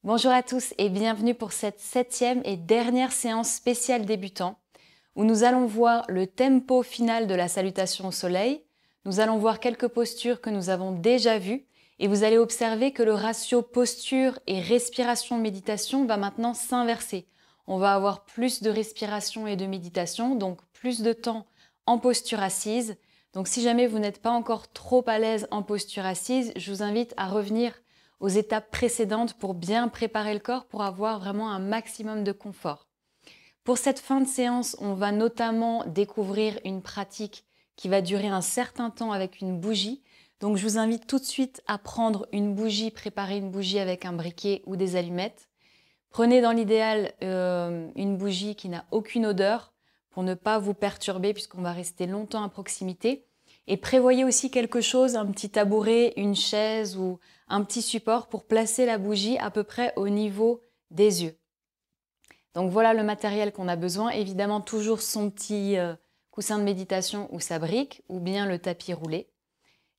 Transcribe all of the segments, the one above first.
Bonjour à tous et bienvenue pour cette 7e et dernière séance spéciale débutant où nous allons voir le tempo final de la salutation au soleil. Nous allons voir quelques postures que nous avons déjà vues et vous allez observer que le ratio posture et respiration méditation va maintenant s'inverser. On va avoir plus de respiration et de méditation, donc plus de temps en posture assise. Donc si jamais vous n'êtes pas encore trop à l'aise en posture assise, je vous invite à revenir aux étapes précédentes pour bien préparer le corps pour avoir vraiment un maximum de confort. Pour cette fin de séance, on va notamment découvrir une pratique qui va durer un certain temps avec une bougie. Donc je vous invite tout de suite à prendre une bougie, préparer une bougie avec un briquet ou des allumettes. Prenez dans l'idéal une bougie qui n'a aucune odeur pour ne pas vous perturber puisqu'on va rester longtemps à proximité. Et prévoyez aussi quelque chose, un petit tabouret, une chaise ou un petit support pour placer la bougie à peu près au niveau des yeux. Donc voilà le matériel qu'on a besoin. Évidemment, toujours son petit coussin de méditation ou sa brique ou bien le tapis roulé.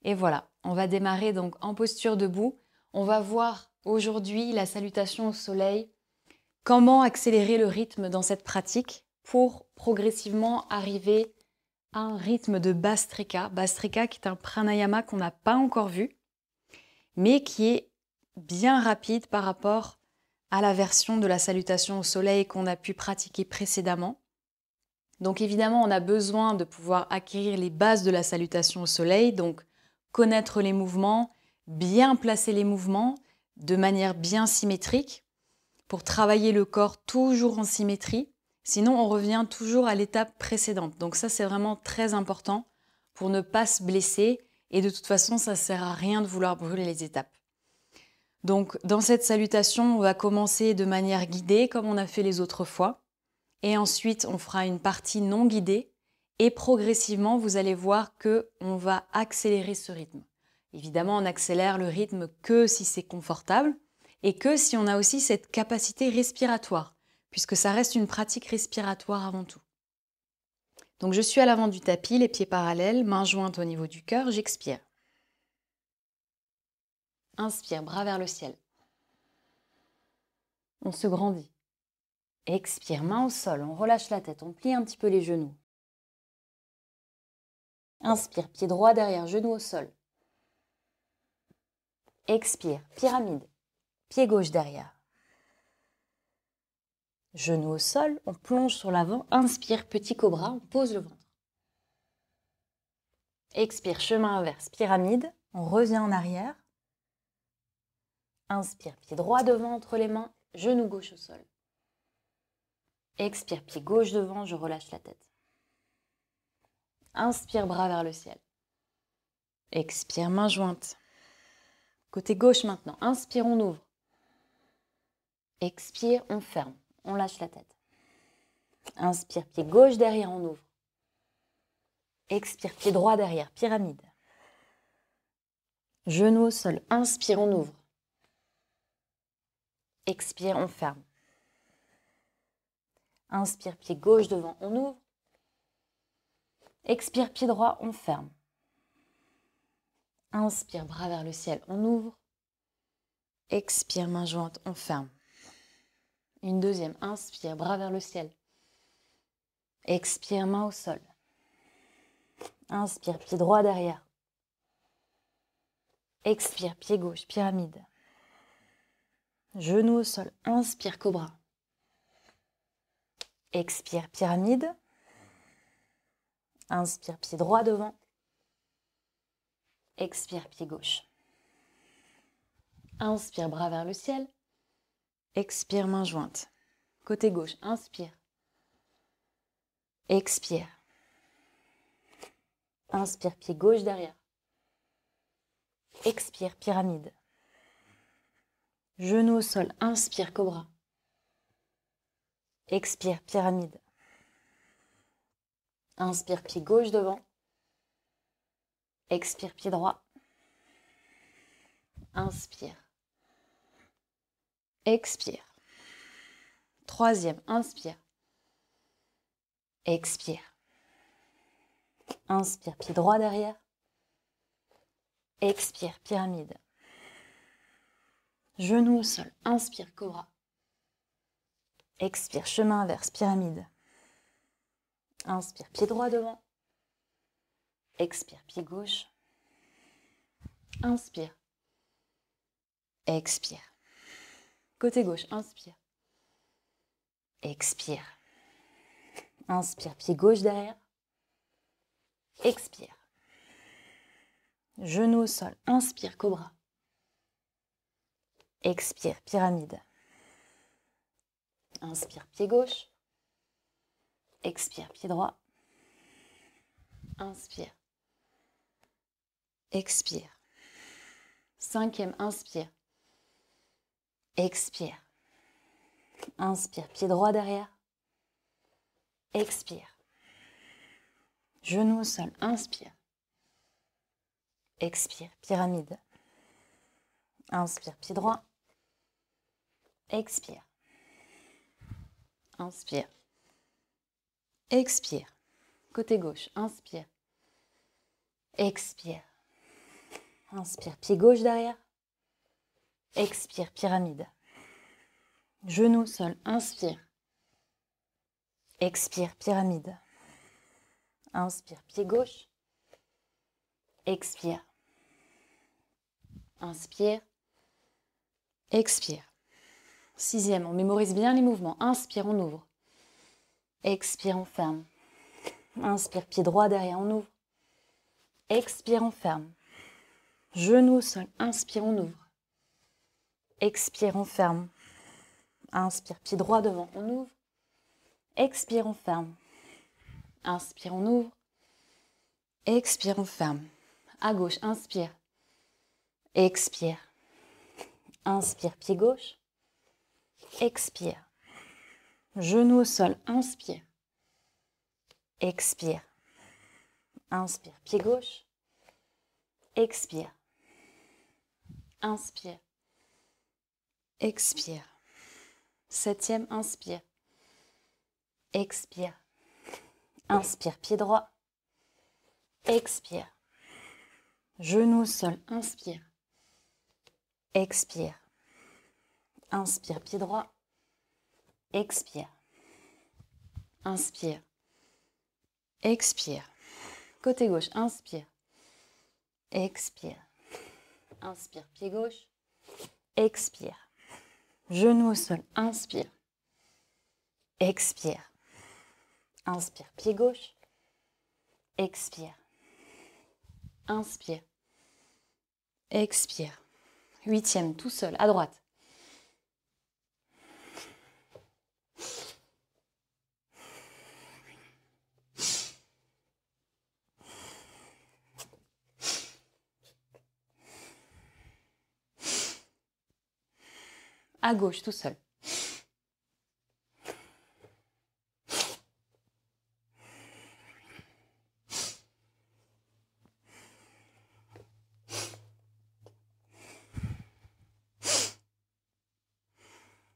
Et voilà, on va démarrer donc en posture debout. On va voir aujourd'hui la salutation au soleil. Comment accélérer le rythme dans cette pratique pour progressivement arriver à un rythme de Bhastrika. Bhastrika qui est un pranayama qu'on n'a pas encore vu, mais qui est bien rapide par rapport à la version de la salutation au soleil qu'on a pu pratiquer précédemment. Donc évidemment, on a besoin de pouvoir acquérir les bases de la salutation au soleil, donc connaître les mouvements, bien placer les mouvements de manière bien symétrique pour travailler le corps toujours en symétrie. Sinon, on revient toujours à l'étape précédente. Donc ça, c'est vraiment très important pour ne pas se blesser. Et de toute façon, ça ne sert à rien de vouloir brûler les étapes. Donc dans cette salutation, on va commencer de manière guidée comme on a fait les autres fois. Et ensuite, on fera une partie non guidée. Et progressivement, vous allez voir qu'on va accélérer ce rythme. Évidemment, on accélère le rythme que si c'est confortable et que si on a aussi cette capacité respiratoire, puisque ça reste une pratique respiratoire avant tout. Donc je suis à l'avant du tapis, les pieds parallèles, mains jointes au niveau du cœur, j'expire. Inspire, bras vers le ciel. On se grandit. Expire, main au sol, on relâche la tête, on plie un petit peu les genoux. Inspire, pied droit derrière, genou au sol. Expire, pyramide, pied gauche derrière. Genou au sol, on plonge sur l'avant, inspire, petit cobra, on pose le ventre. Expire, chemin inverse, pyramide, on revient en arrière. Inspire, pied droit devant entre les mains, genou gauche au sol. Expire, pied gauche devant, je relâche la tête. Inspire, bras vers le ciel. Expire, main jointe. Côté gauche maintenant, inspire, on ouvre. Expire, on ferme, on lâche la tête. Inspire, pied gauche derrière, on ouvre. Expire, pied droit derrière, pyramide. Genou au sol, inspire, on ouvre. Expire, on ferme. Inspire, pied gauche devant, on ouvre. Expire, pied droit, on ferme. Inspire, bras vers le ciel, on ouvre. Expire, main jointe, on ferme. Une deuxième, inspire, bras vers le ciel. Expire, main au sol. Inspire, pied droit derrière. Expire, pied gauche, pyramide. Genou au sol, inspire, cobra. Expire, pyramide. Inspire, pied droit devant. Expire, pied gauche. Inspire, bras vers le ciel. Expire, main jointe. Côté gauche, inspire. Expire. Inspire, pied gauche derrière. Expire, pyramide. Genou au sol, inspire, cobra. Expire, pyramide. Inspire, pied gauche devant. Expire, pied droit. Inspire. Expire. Troisième, inspire. Expire. Inspire, pied droit derrière. Expire, pyramide. Genou au sol. Inspire, cobra. Expire, chemin inverse, pyramide. Inspire, pied droit devant. Expire, pied gauche. Inspire. Expire. Côté gauche, inspire. Expire. Inspire, pied gauche derrière. Expire. Genou au sol, inspire, cobra. Expire, pyramide. Inspire, pied gauche. Expire, pied droit. Inspire. Expire. Cinquième, inspire. Expire. Inspire, pied droit derrière. Expire. Genou au sol, inspire. Expire, pyramide. Inspire, pied droit. Expire. Inspire. Expire. Côté gauche, inspire. Expire. Inspire, pied gauche derrière. Expire, pyramide. Genou au sol, inspire. Expire, pyramide. Inspire, pied gauche. Expire. Inspire. Expire. Sixième, on mémorise bien les mouvements. Inspire, on ouvre. Expire, on ferme. Inspire, pied droit derrière, on ouvre. Expire, on ferme. Genou au sol, inspire, on ouvre. Expire, on ferme. Inspire, pied droit devant, on ouvre. Expire, on ferme. Inspire, on ouvre. Expire, on ferme. À gauche, inspire. Expire. Inspire, pied gauche. Expire. Genou au sol, inspire. Expire. Inspire, pied gauche. Expire. Inspire. Expire. Septième, inspire. Expire. Inspire, pied droit. Expire. Genou au sol, inspire. Expire. Inspire, pied droit. Expire. Inspire. Expire. Côté gauche, inspire. Expire. Inspire, pied gauche. Expire. Genou au sol, inspire. Expire. Inspire, pied gauche. Expire. Inspire. Expire. Huitième, tout seul, à droite. À gauche, tout seul.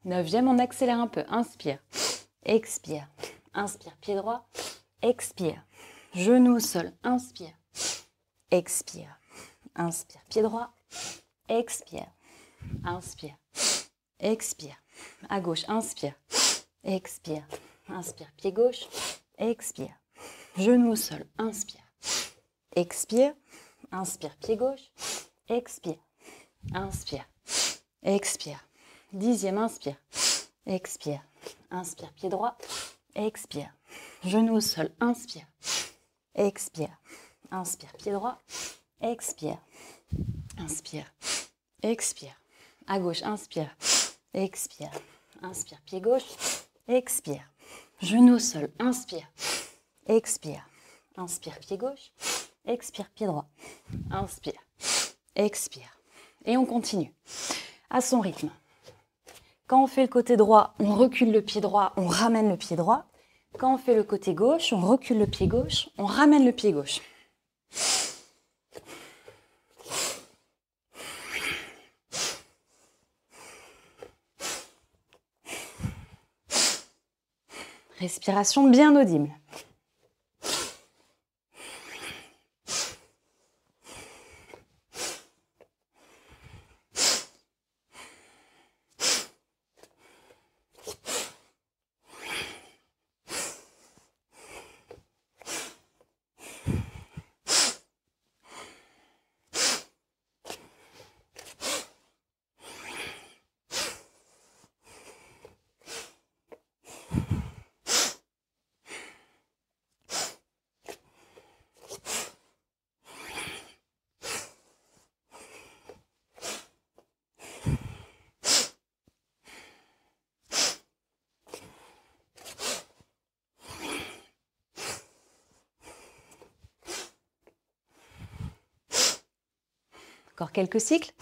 Neuvième, on accélère un peu. Inspire. Expire. Inspire, pied droit. Expire. Genou au sol. Inspire. Expire. Inspire, pied droit. Expire. Inspire. Expire. À gauche, inspire. Expire. Inspire, pied gauche. Expire. Genou au sol. Inspire. Expire. Inspire, pied gauche. Expire. Inspire. Expire. Dixième, inspire. Expire. Inspire, pied droit. Expire. Genou au sol. Inspire. Expire. Inspire, pied droit. Expire. Inspire. Expire. À gauche, inspire. Expire. Inspire, pied gauche. Expire. Genou au sol. Inspire. Expire. Inspire, pied gauche. Expire, pied droit. Inspire. Expire. Et on continue à son rythme. Quand on fait le côté droit, on recule le pied droit, on ramène le pied droit. Quand on fait le côté gauche, on recule le pied gauche, on ramène le pied gauche. Respiration bien audible. Encore quelques cycles.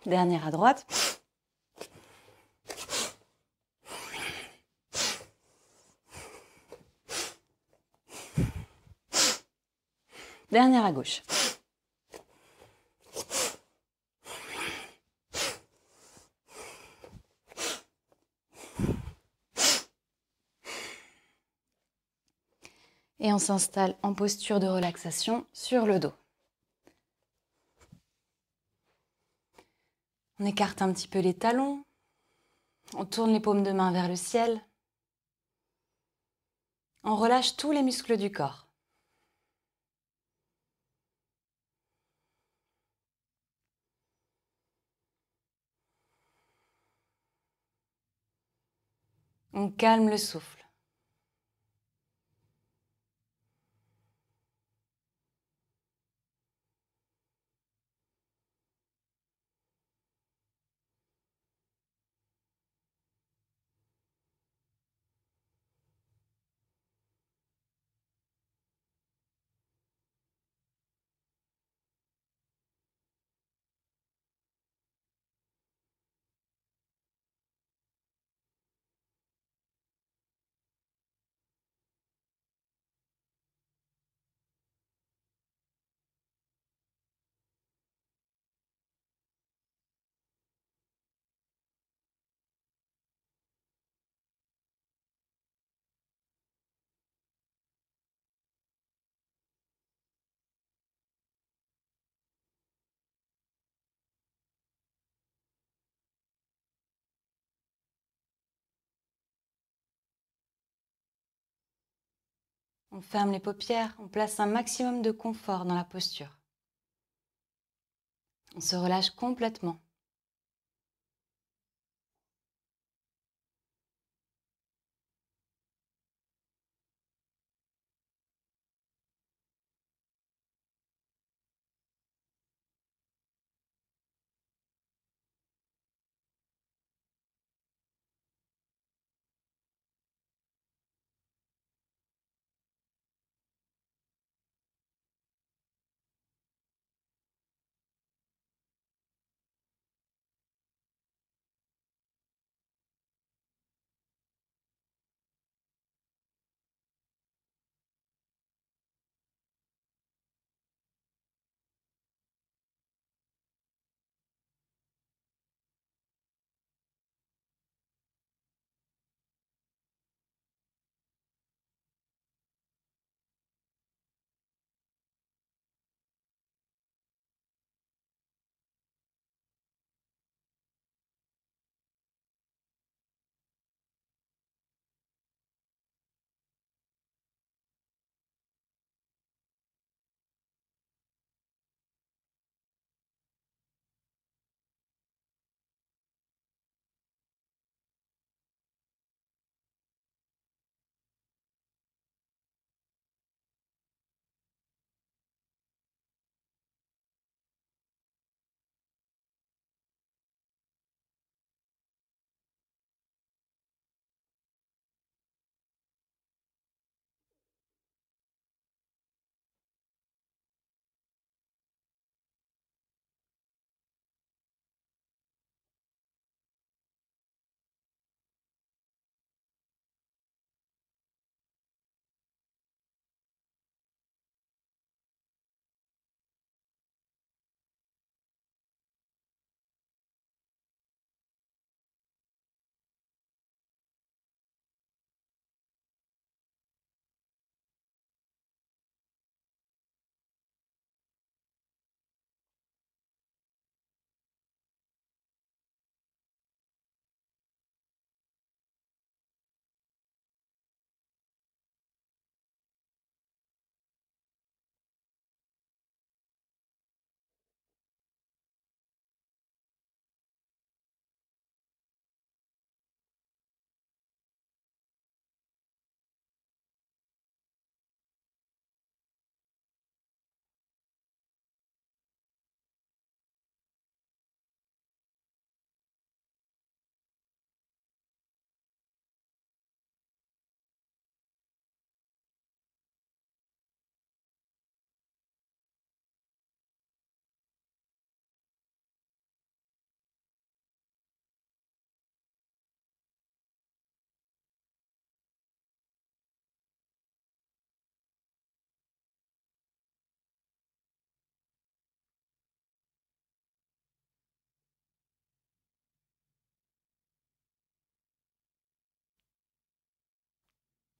Dernière à droite. Dernière à gauche. Et on s'installe en posture de relaxation sur le dos. On écarte un petit peu les talons. On tourne les paumes de main vers le ciel. On relâche tous les muscles du corps. On calme le souffle. On ferme les paupières, on place un maximum de confort dans la posture. On se relâche complètement.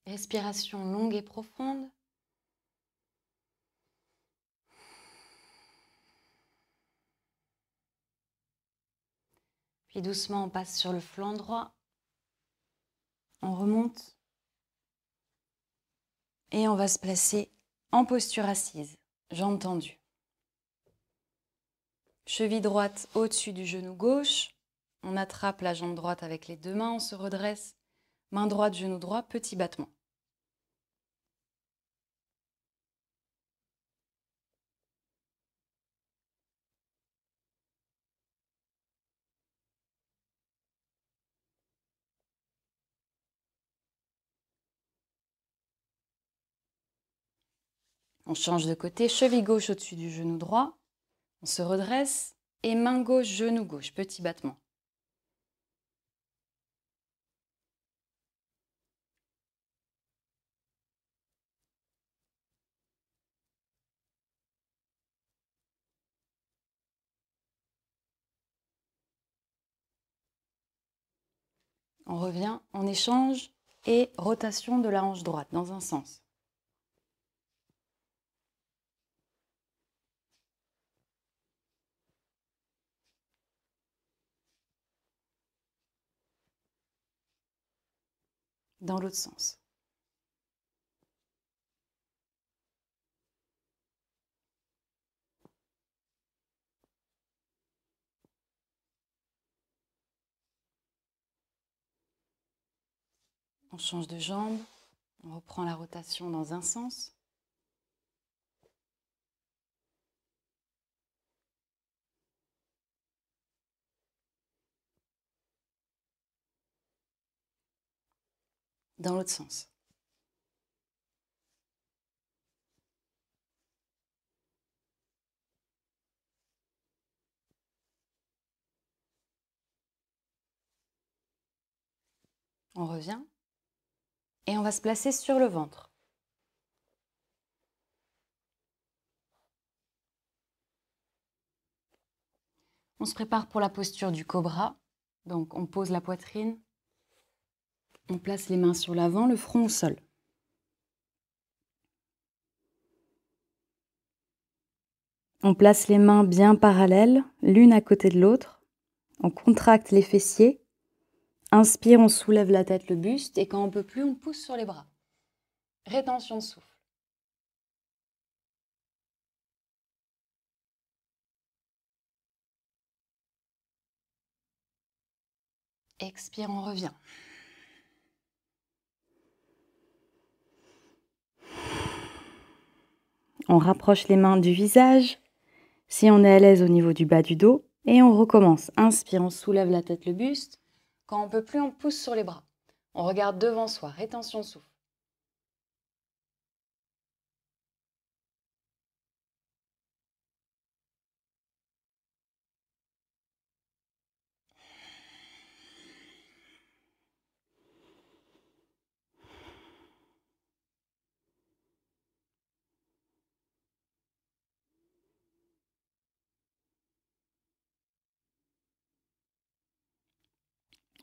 Respiration longue et profonde. Puis doucement, on passe sur le flanc droit. On remonte. Et on va se placer en posture assise, jambes tendues. Cheville droite au-dessus du genou gauche. On attrape la jambe droite avec les deux mains, on se redresse. Main droite, genou droit, petit battement. On change de côté, cheville gauche au-dessus du genou droit. On se redresse et main gauche, genou gauche, petit battement. On revient, on échange et rotation de la hanche droite dans un sens. Dans l'autre sens. On change de jambe, on reprend la rotation dans un sens. Dans l'autre sens. On revient et on va se placer sur le ventre. On se prépare pour la posture du cobra. Donc on pose la poitrine, on place les mains sur l'avant, le front au sol. On place les mains bien parallèles, l'une à côté de l'autre. On contracte les fessiers. Inspire, on soulève la tête, le buste. Et quand on ne peut plus, on pousse sur les bras. Rétention de souffle. Expire, on revient. On rapproche les mains du visage, si on est à l'aise au niveau du bas du dos. Et on recommence. Inspire, on soulève la tête, le buste. Quand on ne peut plus, on pousse sur les bras. On regarde devant soi, rétention de souffle.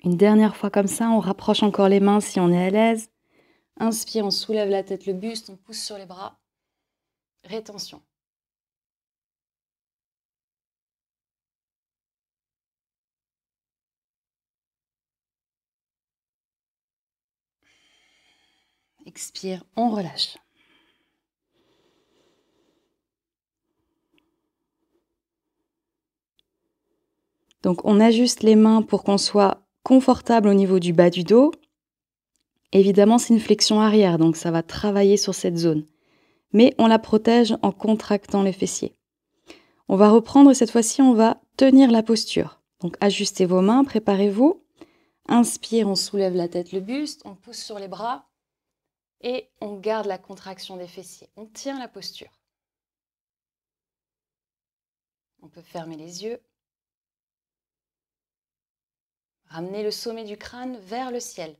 Une dernière fois comme ça, on rapproche encore les mains si on est à l'aise. Inspire, on soulève la tête, le buste, on pousse sur les bras. Rétention. Expire, on relâche. Donc on ajuste les mains pour qu'on soit confortable au niveau du bas du dos. Évidemment, c'est une flexion arrière, donc ça va travailler sur cette zone. Mais on la protège en contractant les fessiers. On va reprendre et cette fois-ci, on va tenir la posture. Donc ajustez vos mains, préparez-vous. Inspire, on soulève la tête, le buste, on pousse sur les bras et on garde la contraction des fessiers. On tient la posture. On peut fermer les yeux. Ramener le sommet du crâne vers le ciel.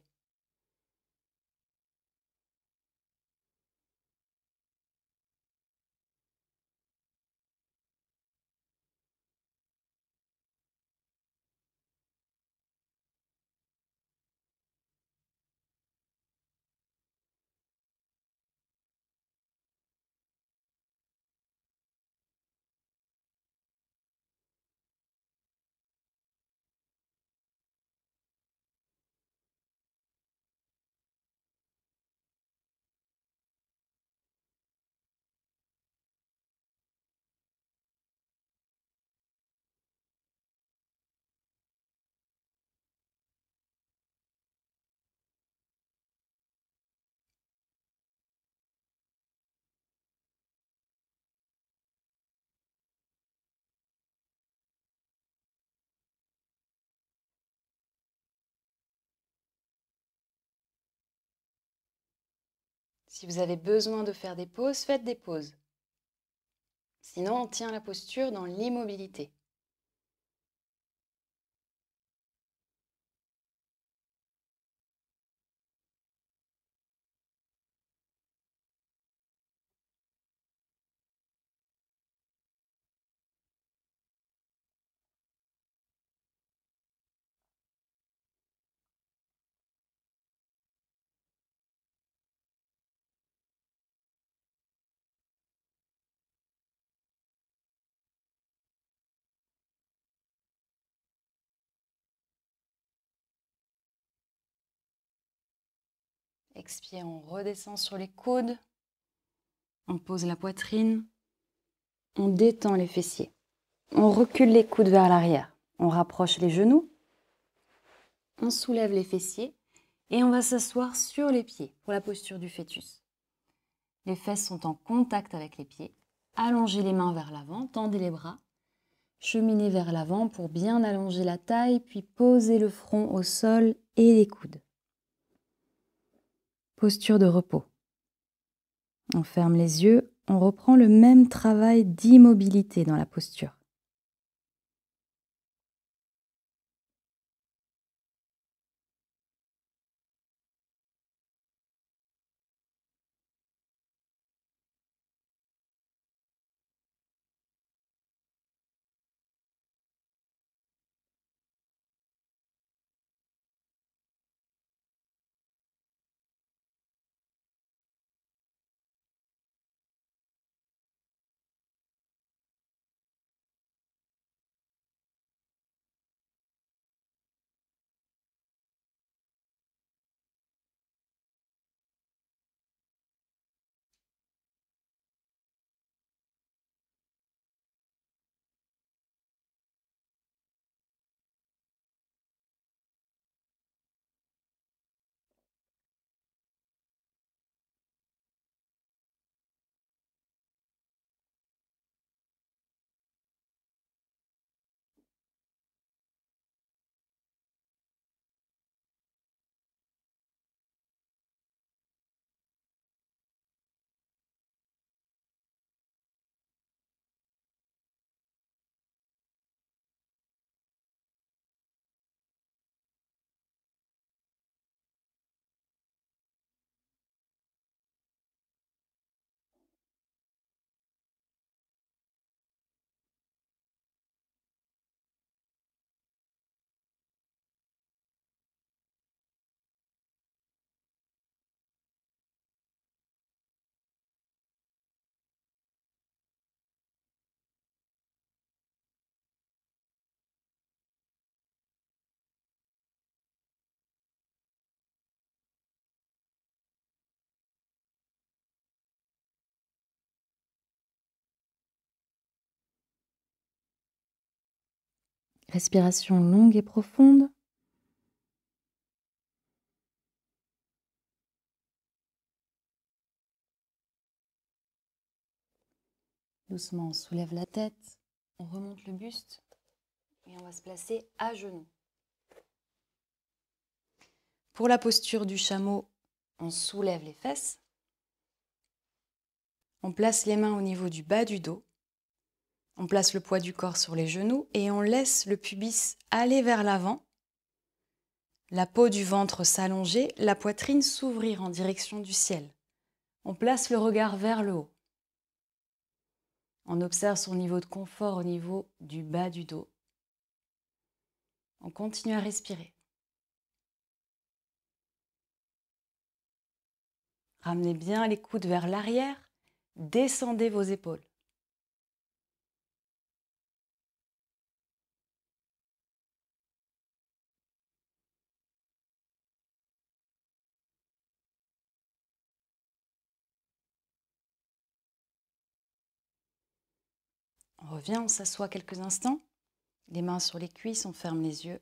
Si vous avez besoin de faire des pauses, faites des pauses. Sinon, on tient la posture dans l'immobilité. Expire, on redescend sur les coudes. On pose la poitrine. On détend les fessiers. On recule les coudes vers l'arrière. On rapproche les genoux. On soulève les fessiers et on va s'asseoir sur les pieds pour la posture du fœtus. Les fesses sont en contact avec les pieds. Allongez les mains vers l'avant, tendez les bras. Cheminez vers l'avant pour bien allonger la taille, puis posez le front au sol et les coudes. Posture de repos. On ferme les yeux, on reprend le même travail d'immobilité dans la posture. Respiration longue et profonde. Doucement, on soulève la tête, on remonte le buste et on va se placer à genoux. Pour la posture du chameau, on soulève les fesses. On place les mains au niveau du bas du dos. On place le poids du corps sur les genoux et on laisse le pubis aller vers l'avant. La peau du ventre s'allonger, la poitrine s'ouvrir en direction du ciel. On place le regard vers le haut. On observe son niveau de confort au niveau du bas du dos. On continue à respirer. Ramenez bien les coudes vers l'arrière. Descendez vos épaules. On revient, on s'assoit quelques instants. Les mains sur les cuisses, on ferme les yeux.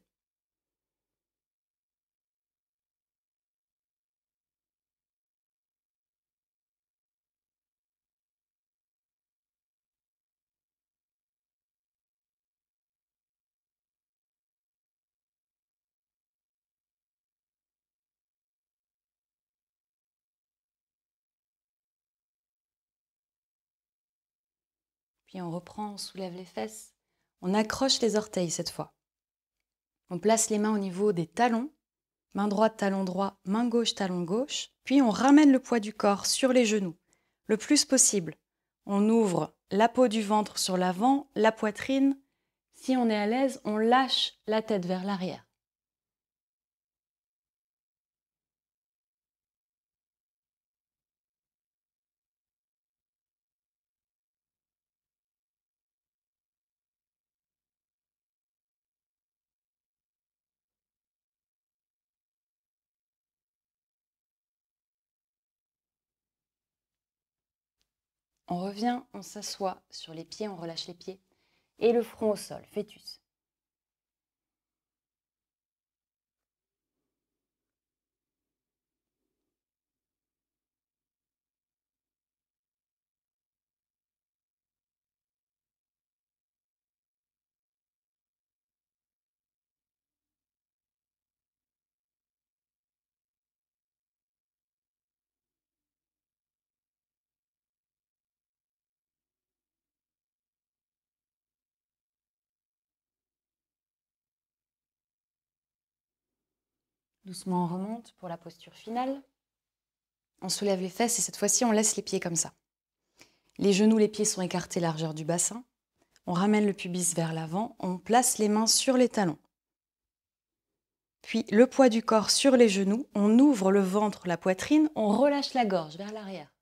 Puis on reprend, on soulève les fesses. On accroche les orteils cette fois. On place les mains au niveau des talons. Main droite, talon droit, main gauche, talon gauche. Puis on ramène le poids du corps sur les genoux, le plus possible. On ouvre la peau du ventre sur l'avant, la poitrine. Si on est à l'aise, on lâche la tête vers l'arrière. On revient, on s'assoit sur les pieds, on relâche les pieds. Et le front au sol, fœtus. Doucement, on remonte pour la posture finale. On soulève les fesses et cette fois-ci, on laisse les pieds comme ça. Les genoux, les pieds sont écartés largeur du bassin. On ramène le pubis vers l'avant. On place les mains sur les talons. Puis le poids du corps sur les genoux. On ouvre le ventre, la poitrine. On relâche la gorge vers l'arrière.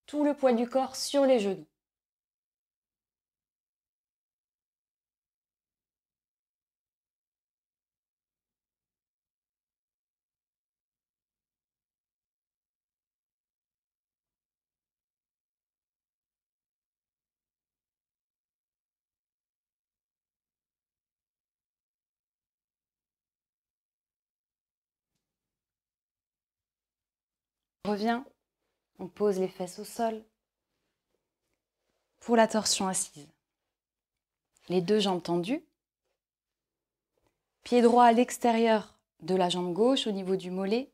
Tout le poids du corps sur les genoux. On revient. On pose les fesses au sol. Pour la torsion assise. Les deux jambes tendues. Pied droit à l'extérieur de la jambe gauche au niveau du mollet.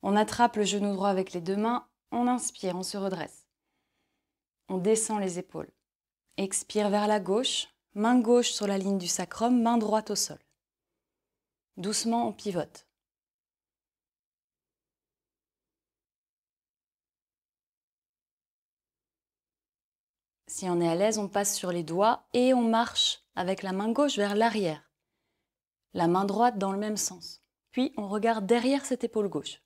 On attrape le genou droit avec les deux mains. On inspire, on se redresse. On descend les épaules. Expire vers la gauche. Main gauche sur la ligne du sacrum, main droite au sol. Doucement, on pivote. Si on est à l'aise, on passe sur les doigts et on marche avec la main gauche vers l'arrière. La main droite dans le même sens. Puis on regarde derrière cette épaule gauche.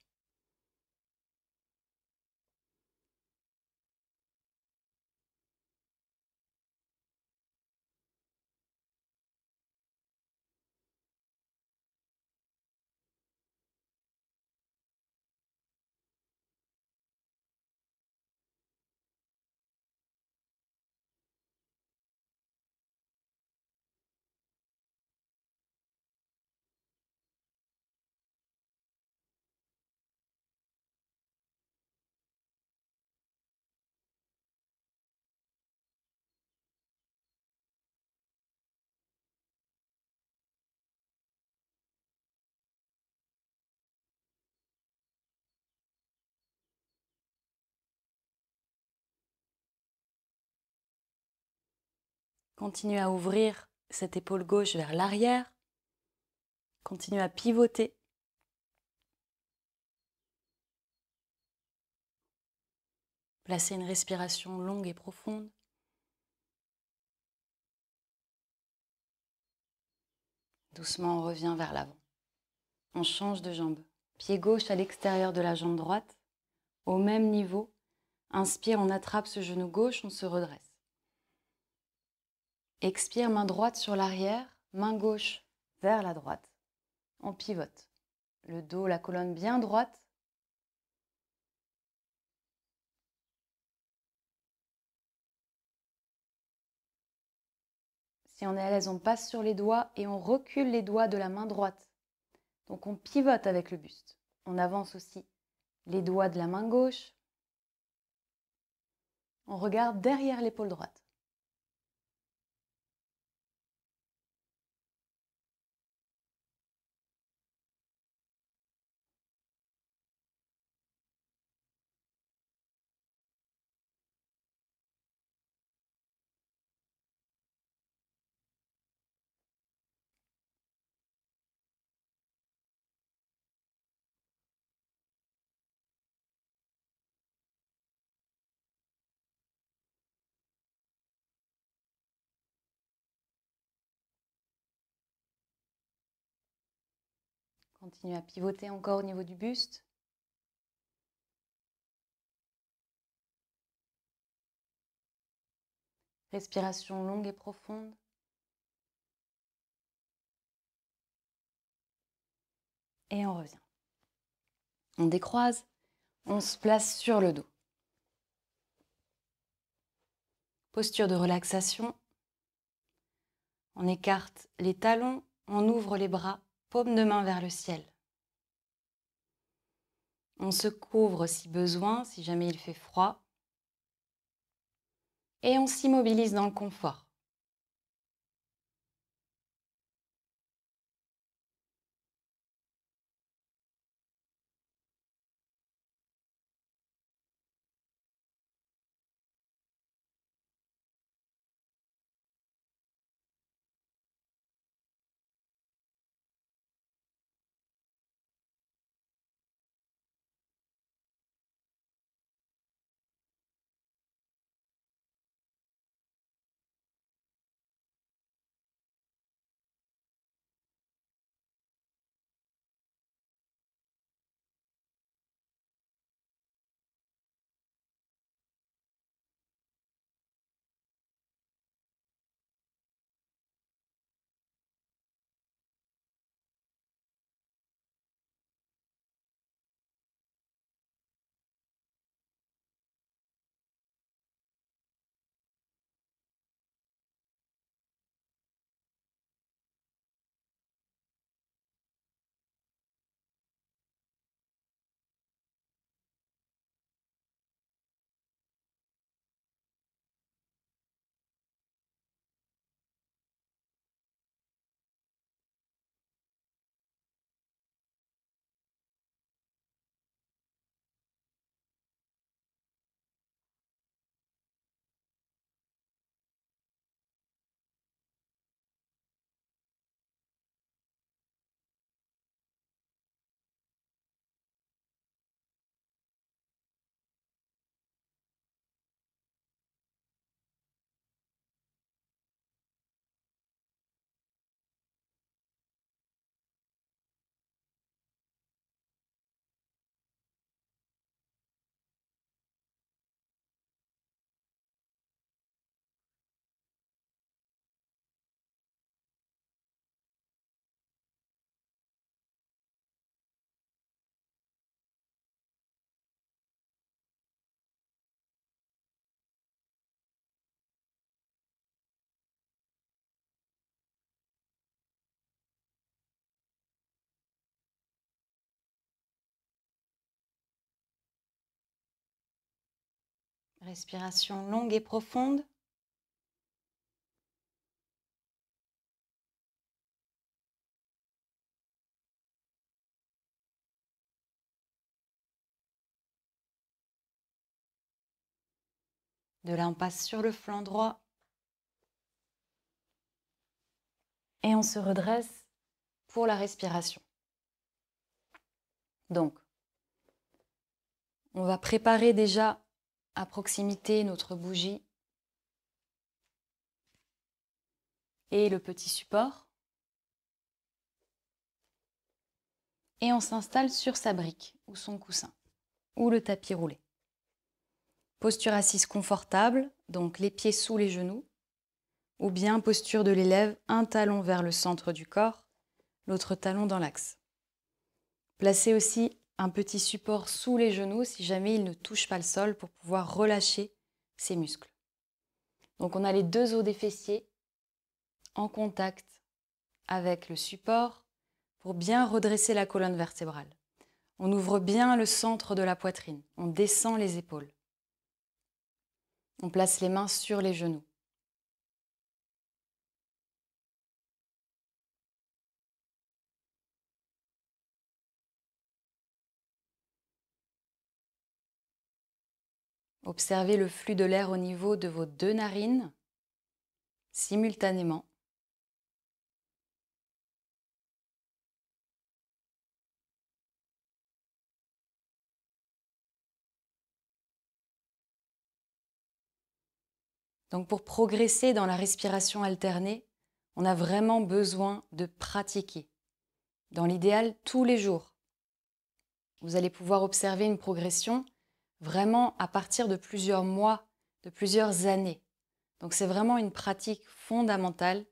Continue à ouvrir cette épaule gauche vers l'arrière. Continue à pivoter. Placez une respiration longue et profonde. Doucement, on revient vers l'avant. On change de jambe. Pied gauche à l'extérieur de la jambe droite, au même niveau. Inspire, on attrape ce genou gauche, on se redresse. Expire, main droite sur l'arrière, main gauche vers la droite. On pivote. Le dos, la colonne bien droite. Si on est à l'aise, on passe sur les doigts et on recule les doigts de la main droite. Donc on pivote avec le buste. On avance aussi les doigts de la main gauche. On regarde derrière l'épaule droite. Continue à pivoter encore au niveau du buste. Respiration longue et profonde. Et on revient. On décroise, on se place sur le dos. Posture de relaxation. On écarte les talons, on ouvre les bras, paume de main vers le ciel. On se couvre si besoin, si jamais il fait froid. Et on s'immobilise dans le confort. Respiration longue et profonde. De là, on passe sur le flanc droit. Et on se redresse pour la respiration. Donc, on va préparer déjà à proximité notre bougie et le petit support. Et on s'installe sur sa brique ou son coussin ou le tapis roulé. Posture assise confortable, donc les pieds sous les genoux, ou bien posture de l'élève, un talon vers le centre du corps, l'autre talon dans l'axe. Placez aussi un petit support sous les genoux si jamais il ne touche pas le sol pour pouvoir relâcher ses muscles. Donc on a les deux os des fessiers en contact avec le support pour bien redresser la colonne vertébrale. On ouvre bien le centre de la poitrine, on descend les épaules. On place les mains sur les genoux. Observez le flux de l'air au niveau de vos deux narines, simultanément. Donc pour progresser dans la respiration alternée, on a vraiment besoin de pratiquer, Dans l'idéal, tous les jours. Vous allez pouvoir observer une progression vraiment à partir de plusieurs mois, de plusieurs années. Donc c'est vraiment une pratique fondamentale,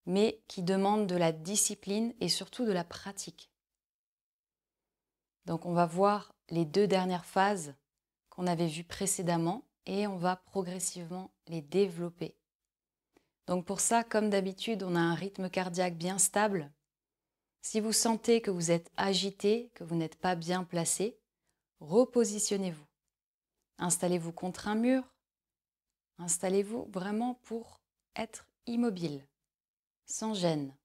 mais qui demande de la discipline et surtout de la pratique. Donc on va voir les 2 dernières phases qu'on avait vues précédemment et on va progressivement les développer. Donc pour ça, comme d'habitude, on a un rythme cardiaque bien stable. Si vous sentez que vous êtes agité, que vous n'êtes pas bien placé, repositionnez-vous. Installez-vous contre un mur. Installez-vous vraiment pour être immobile, sans gêne.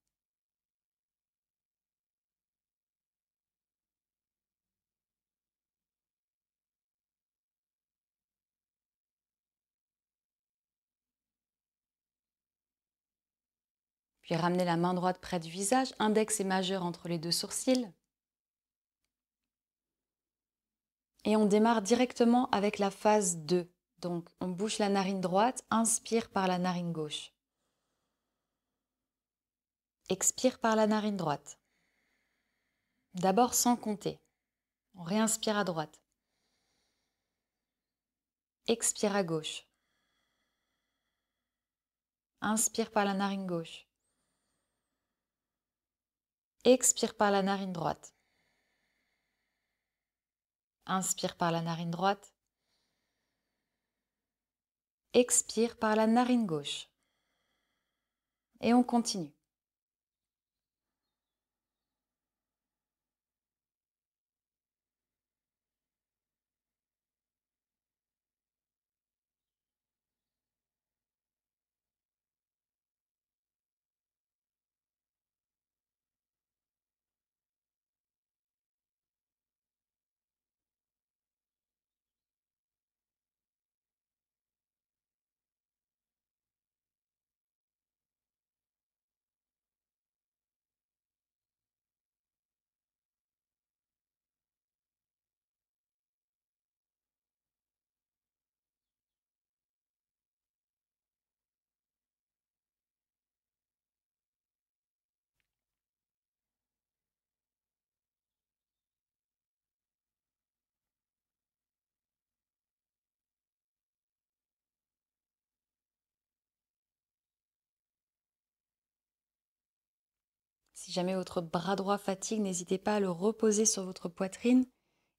Puis ramenez la main droite près du visage, index et majeur entre les 2 sourcils. Et on démarre directement avec la phase 2. Donc on bouche la narine droite, inspire par la narine gauche. Expire par la narine droite. D'abord sans compter. On réinspire à droite. Expire à gauche. Inspire par la narine gauche. Expire par la narine droite. Inspire par la narine droite. Expire par la narine gauche. Et on continue. Si jamais votre bras droit fatigue, n'hésitez pas à le reposer sur votre poitrine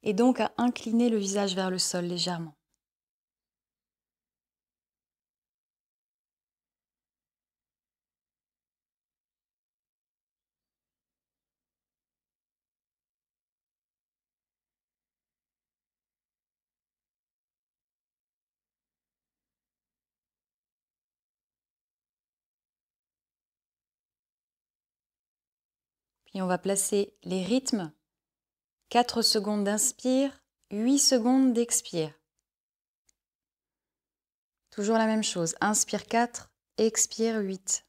et donc à incliner le visage vers le sol légèrement. Puis on va placer les rythmes. 4 secondes d'inspire, 8 secondes d'expire. Toujours la même chose. Inspire 4, expire 8.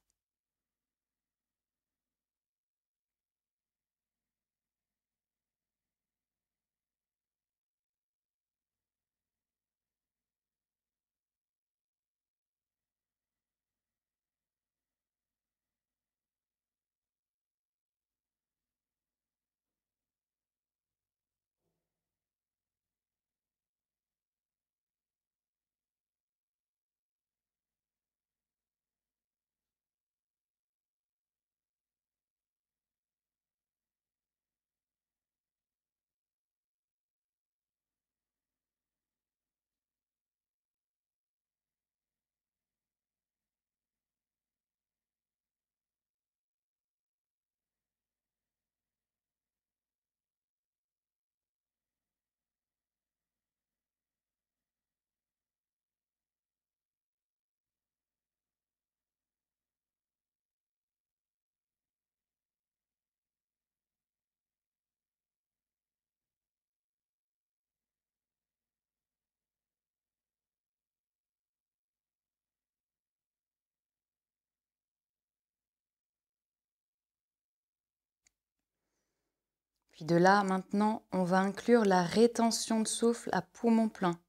Puis de là, maintenant, on va inclure la rétention de souffle à poumon plein.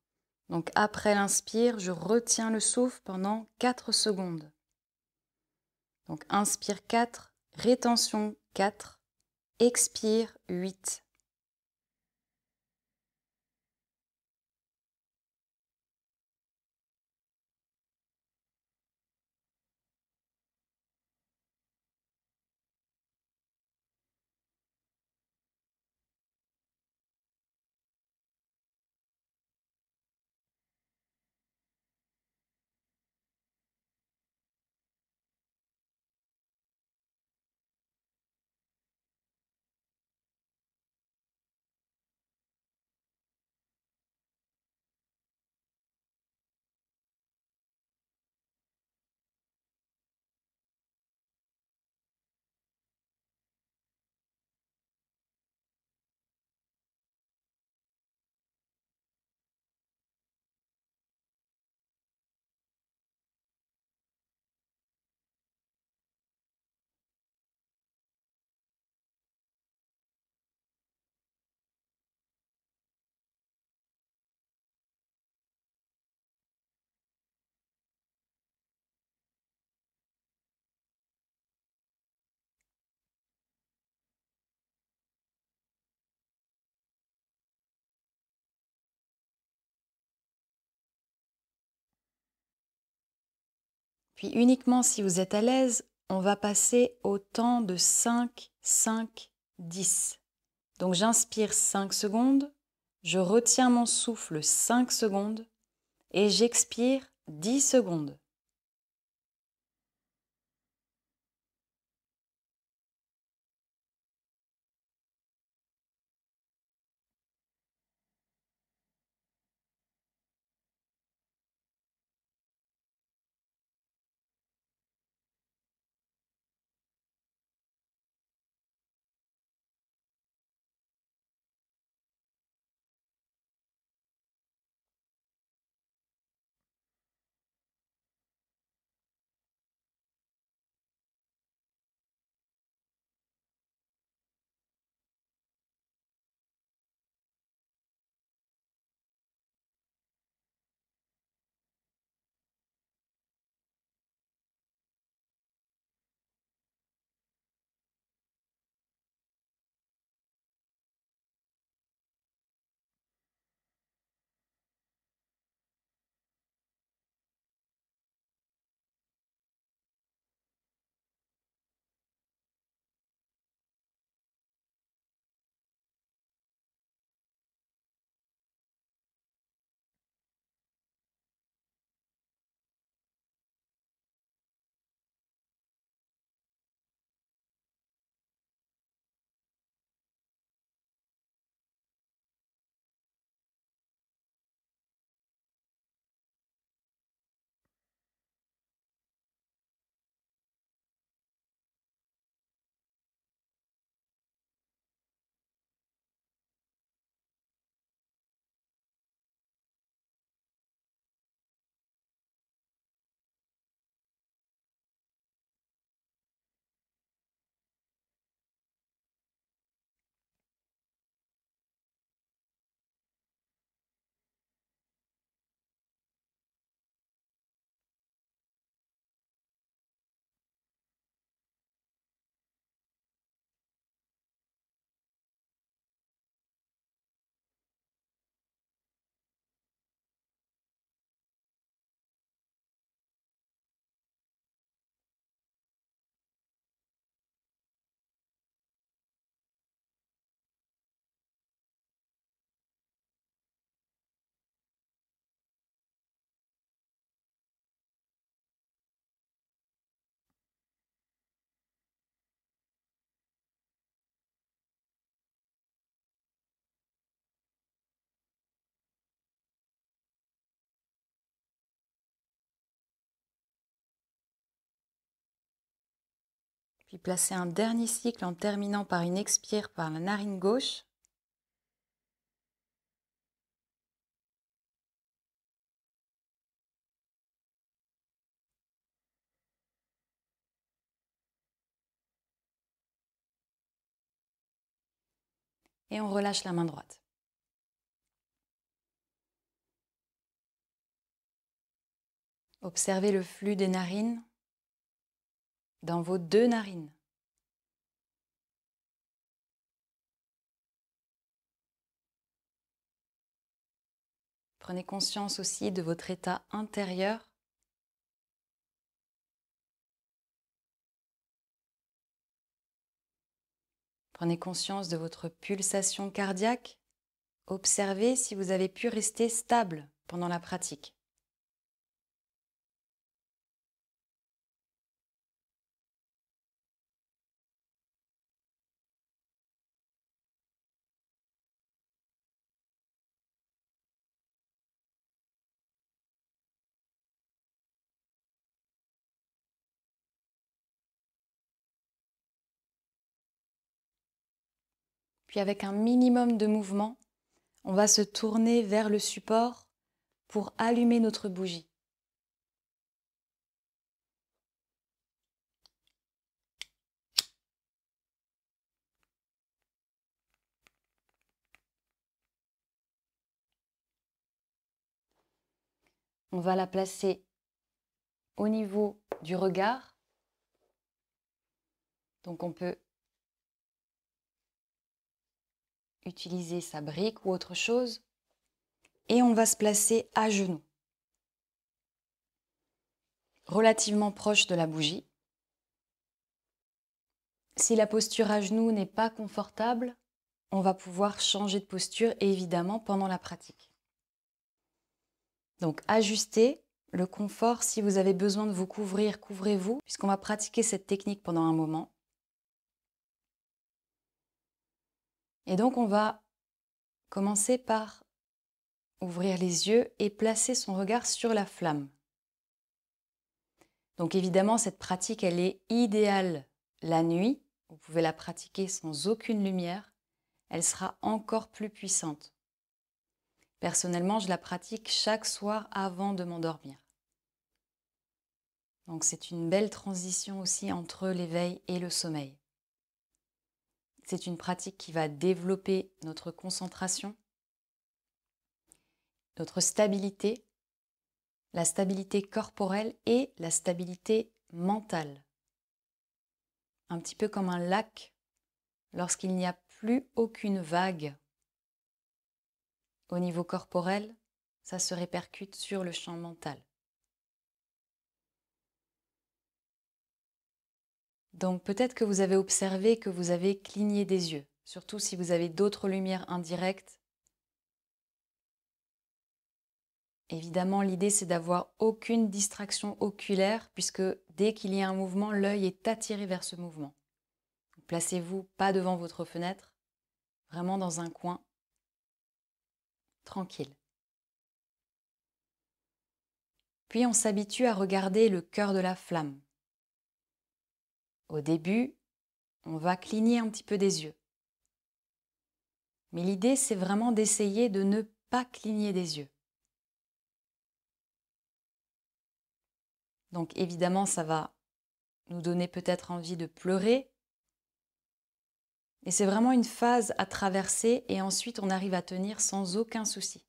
Donc après l'inspire, je retiens le souffle pendant 4 secondes. Donc inspire 4, rétention 4, Expire 8. Puis uniquement si vous êtes à l'aise, on va passer au temps de 5, 5, 10. Donc j'inspire 5 secondes, je retiens mon souffle 5 secondes et j'expire 10 secondes. Puis placez un dernier cycle en terminant par une expire par la narine gauche. Et on relâche la main droite. Observez le flux des narines dans vos deux narines. Prenez conscience aussi de votre état intérieur. Prenez conscience de votre pulsation cardiaque. Observez si vous avez pu rester stable pendant la pratique. Puis avec un minimum de mouvement, on va se tourner vers le support pour allumer notre bougie. On va la placer au niveau du regard. Donc on peut utiliser sa brique ou autre chose. Et on va se placer à genoux, relativement proche de la bougie. Si la posture à genoux n'est pas confortable, on va pouvoir changer de posture, évidemment, pendant la pratique. Donc ajustez le confort. Si vous avez besoin de vous couvrir, couvrez-vous, puisqu'on va pratiquer cette technique pendant un moment. Et donc on va commencer par ouvrir les yeux et placer son regard sur la flamme. Donc évidemment, cette pratique, elle est idéale la nuit. Vous pouvez la pratiquer sans aucune lumière. Elle sera encore plus puissante. Personnellement, je la pratique chaque soir avant de m'endormir. Donc c'est une belle transition aussi entre l'éveil et le sommeil. C'est une pratique qui va développer notre concentration, notre stabilité, la stabilité corporelle et la stabilité mentale. Un petit peu comme un lac, lorsqu'il n'y a plus aucune vague au niveau corporel, ça se répercute sur le champ mental. Donc peut-être que vous avez observé que vous avez cligné des yeux, surtout si vous avez d'autres lumières indirectes. Évidemment, l'idée c'est d'avoir aucune distraction oculaire puisque dès qu'il y a un mouvement, l'œil est attiré vers ce mouvement. Placez-vous pas devant votre fenêtre, vraiment dans un coin tranquille. Puis on s'habitue à regarder le cœur de la flamme. Au début, on va cligner un petit peu des yeux. Mais l'idée, c'est vraiment d'essayer de ne pas cligner des yeux. Donc évidemment, ça va nous donner peut-être envie de pleurer. Et c'est vraiment une phase à traverser et ensuite on arrive à tenir sans aucun souci.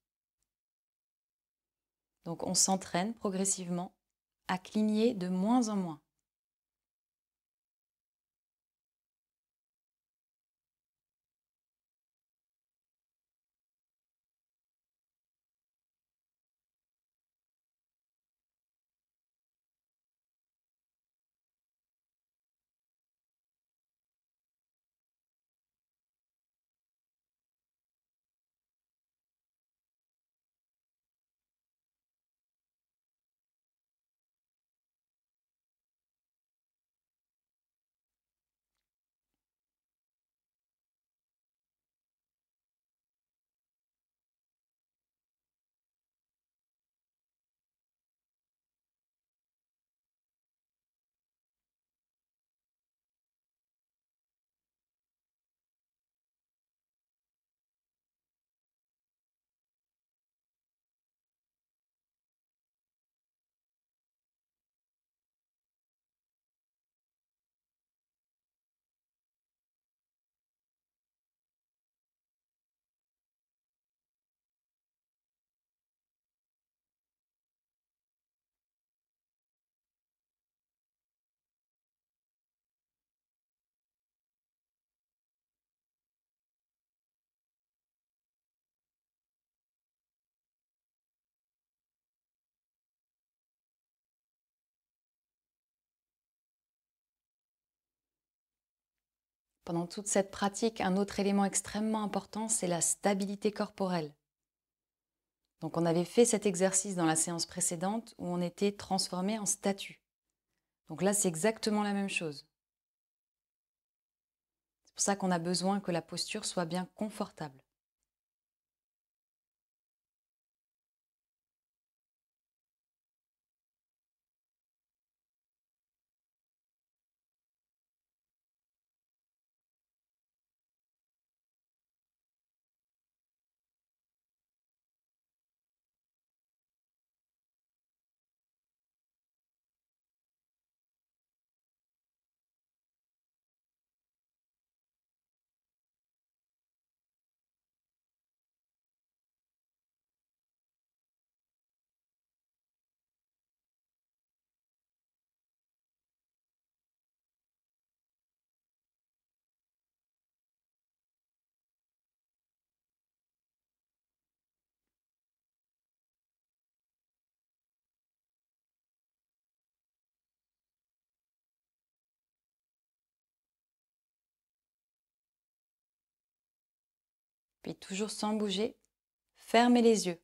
Donc on s'entraîne progressivement à cligner de moins en moins. Pendant toute cette pratique, un autre élément extrêmement important, c'est la stabilité corporelle. Donc on avait fait cet exercice dans la séance précédente où on était transformé en statue. Donc là, c'est exactement la même chose. C'est pour ça qu'on a besoin que la posture soit bien confortable. Puis toujours sans bouger, fermez les yeux.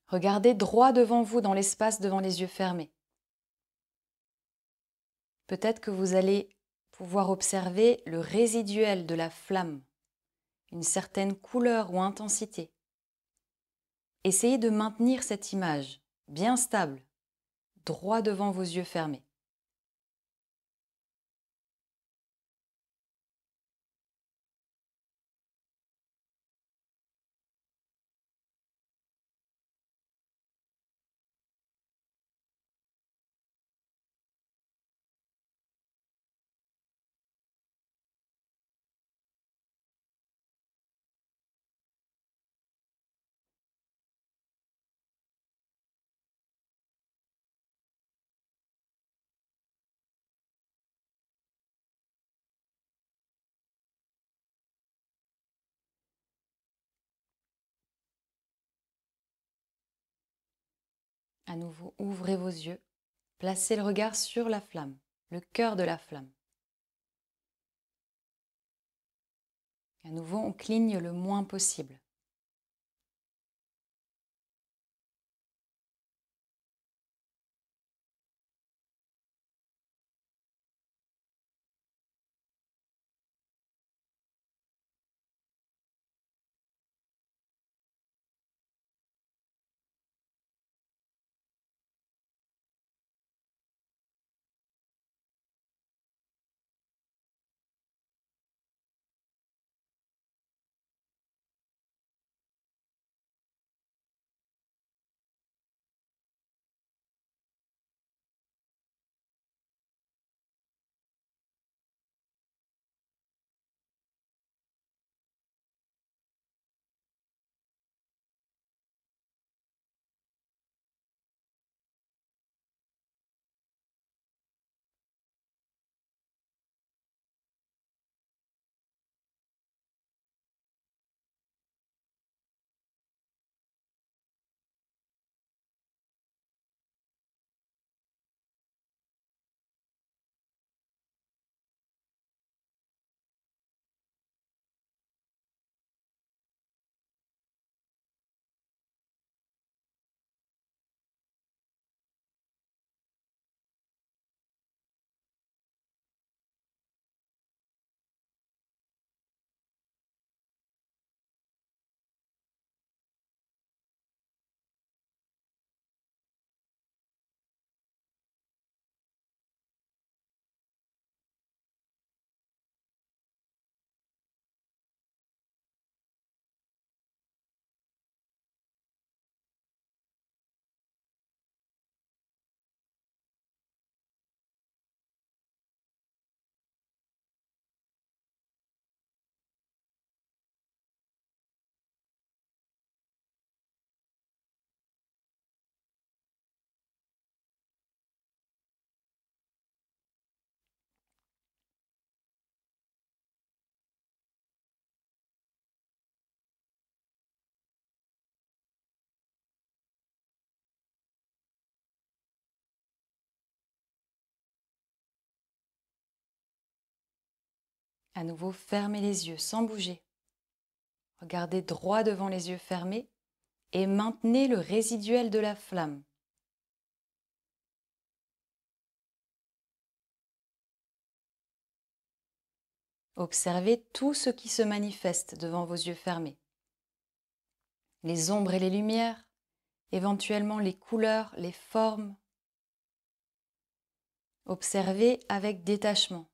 Regardez droit devant vous dans l'espace devant les yeux fermés. Peut-être que vous allez pouvoir observer le résiduel de la flamme, une certaine couleur ou intensité. Essayez de maintenir cette image bien stable, droit devant vos yeux fermés. À nouveau, ouvrez vos yeux, placez le regard sur la flamme, le cœur de la flamme. À nouveau, on cligne le moins possible. À nouveau, fermez les yeux sans bouger. Regardez droit devant les yeux fermés et maintenez le résiduel de la flamme. Observez tout ce qui se manifeste devant vos yeux fermés. Les ombres et les lumières, éventuellement les couleurs, les formes. Observez avec détachement.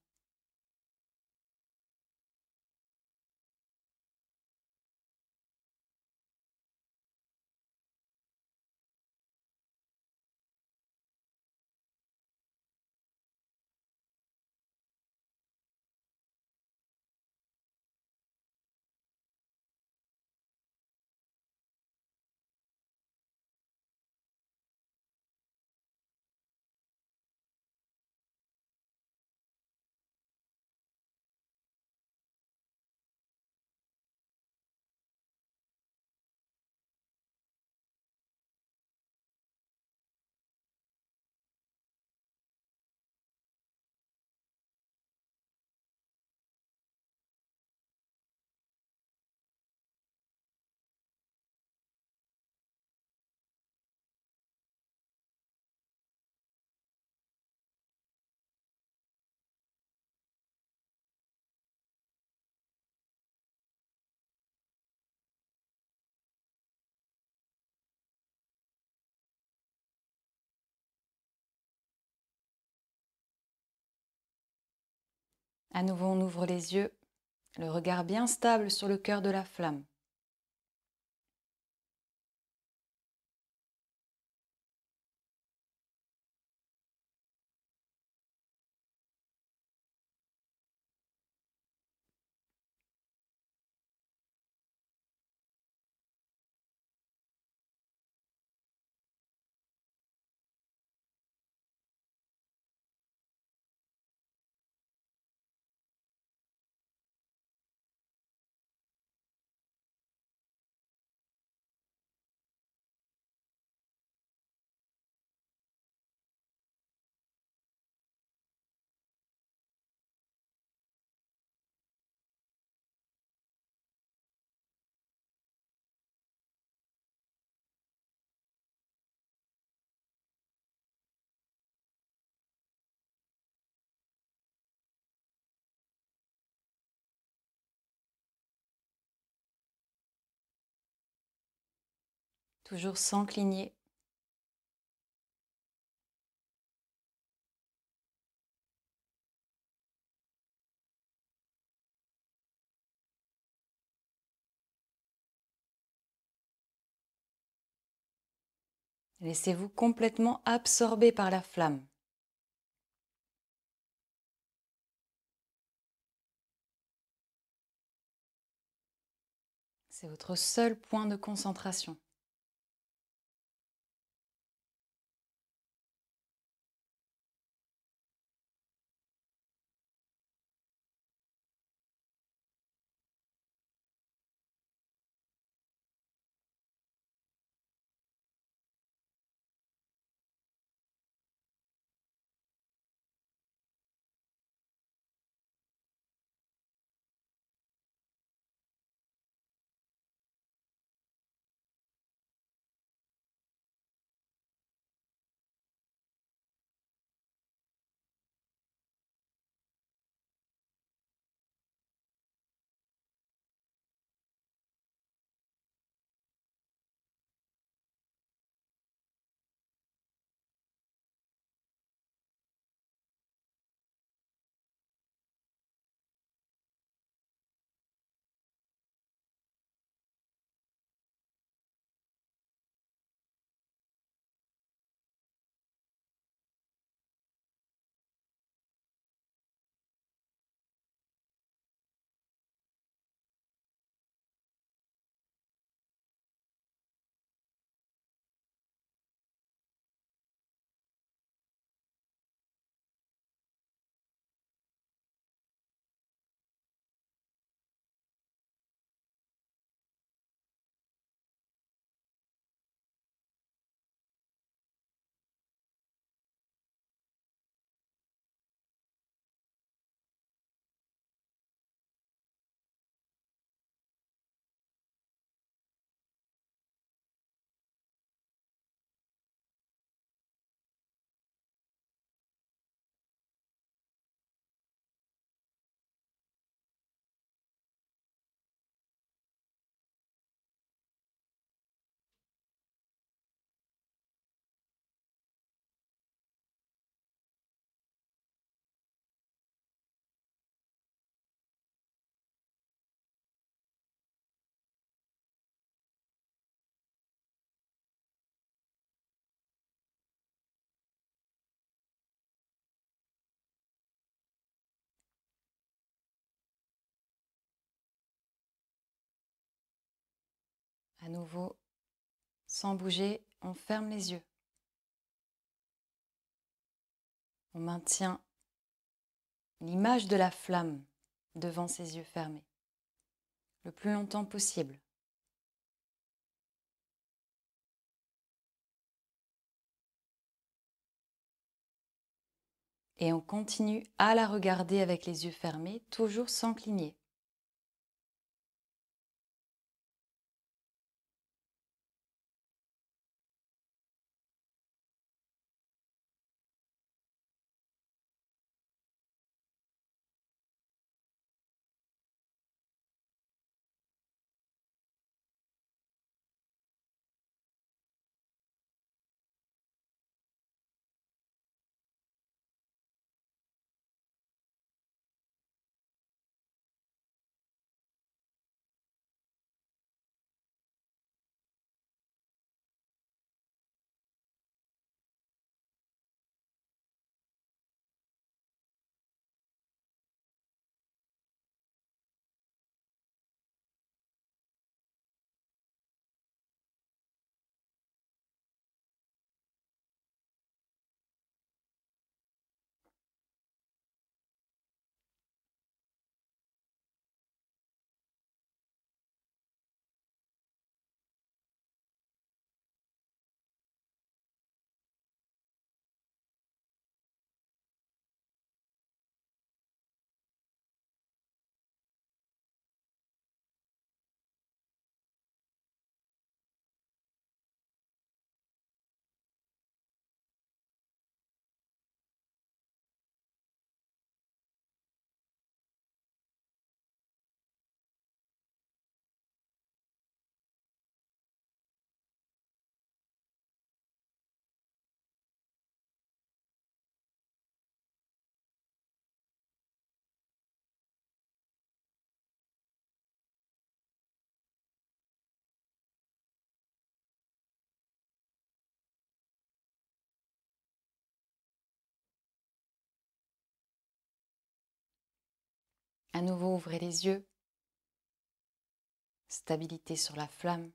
À nouveau, on ouvre les yeux, le regard bien stable sur le cœur de la flamme. Toujours sans cligner. Laissez-vous complètement absorber par la flamme. C'est votre seul point de concentration. À nouveau, sans bouger, on ferme les yeux. On maintient l'image de la flamme devant ses yeux fermés, le plus longtemps possible. Et on continue à la regarder avec les yeux fermés, toujours sans cligner. À nouveau, ouvrez les yeux. Stabilité sur la flamme.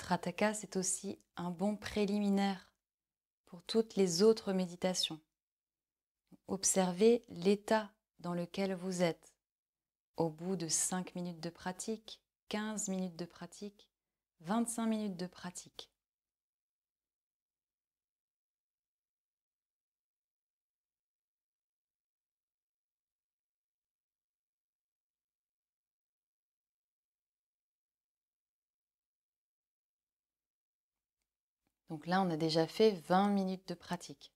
Trataka, c'est aussi un bon préliminaire pour toutes les autres méditations. Observez l'état dans lequel vous êtes au bout de 5 minutes de pratique, 15 minutes de pratique, 25 minutes de pratique. Donc là, on a déjà fait 20 minutes de pratique.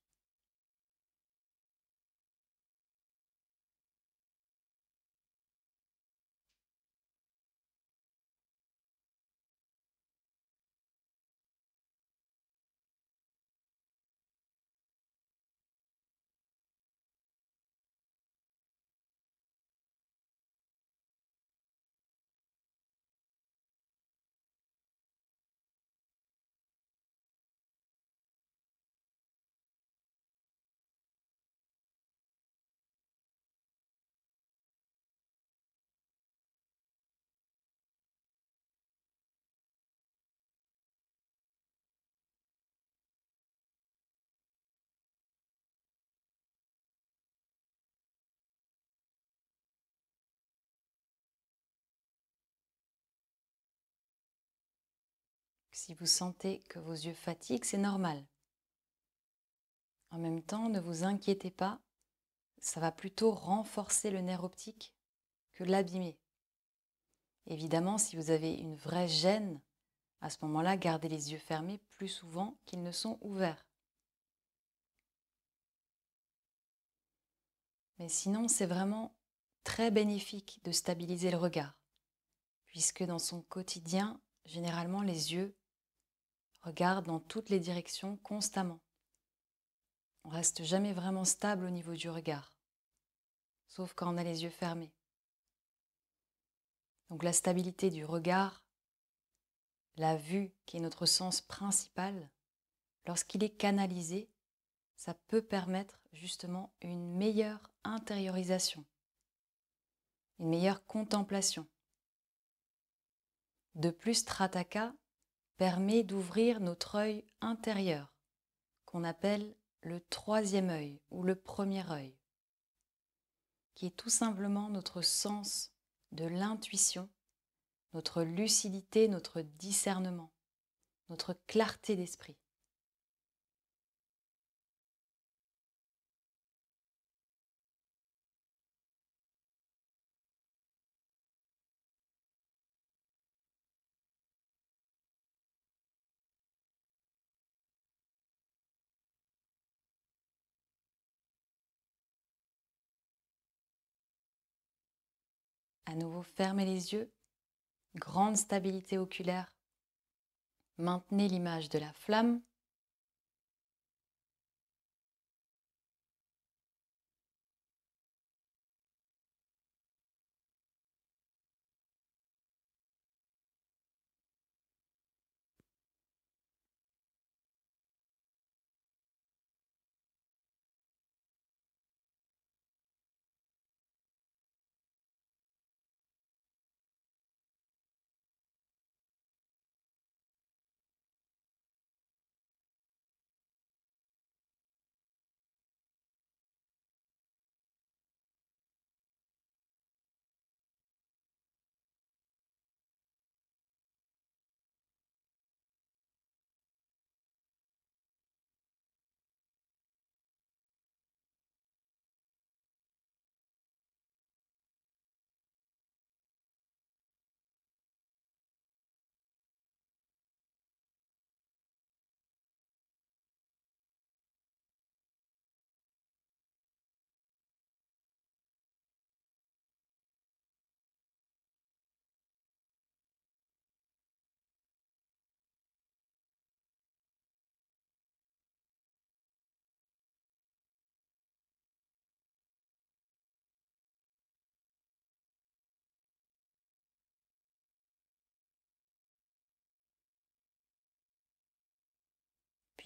Si vous sentez que vos yeux fatiguent, c'est normal. En même temps, ne vous inquiétez pas, ça va plutôt renforcer le nerf optique que l'abîmer. Évidemment, si vous avez une vraie gêne, à ce moment-là, gardez les yeux fermés plus souvent qu'ils ne sont ouverts. Mais sinon, c'est vraiment très bénéfique de stabiliser le regard, puisque dans son quotidien, généralement, les yeux regardent dans toutes les directions constamment. On reste jamais vraiment stable au niveau du regard, sauf quand on a les yeux fermés. Donc la stabilité du regard, la vue qui est notre sens principal, lorsqu'il est canalisé, ça peut permettre justement une meilleure intériorisation, une meilleure contemplation. De plus, Trataka permet d'ouvrir notre œil intérieur, qu'on appelle le troisième œil ou le premier œil, qui est tout simplement notre sens de l'intuition, notre lucidité, notre discernement, notre clarté d'esprit. À nouveau, fermez les yeux, grande stabilité oculaire. Maintenez l'image de la flamme.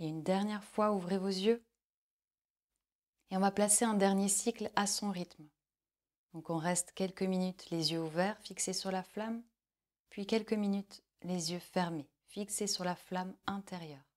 Puis une dernière fois, ouvrez vos yeux et on va placer un dernier cycle à son rythme. Donc on reste quelques minutes les yeux ouverts, fixés sur la flamme, puis quelques minutes les yeux fermés, fixés sur la flamme intérieure.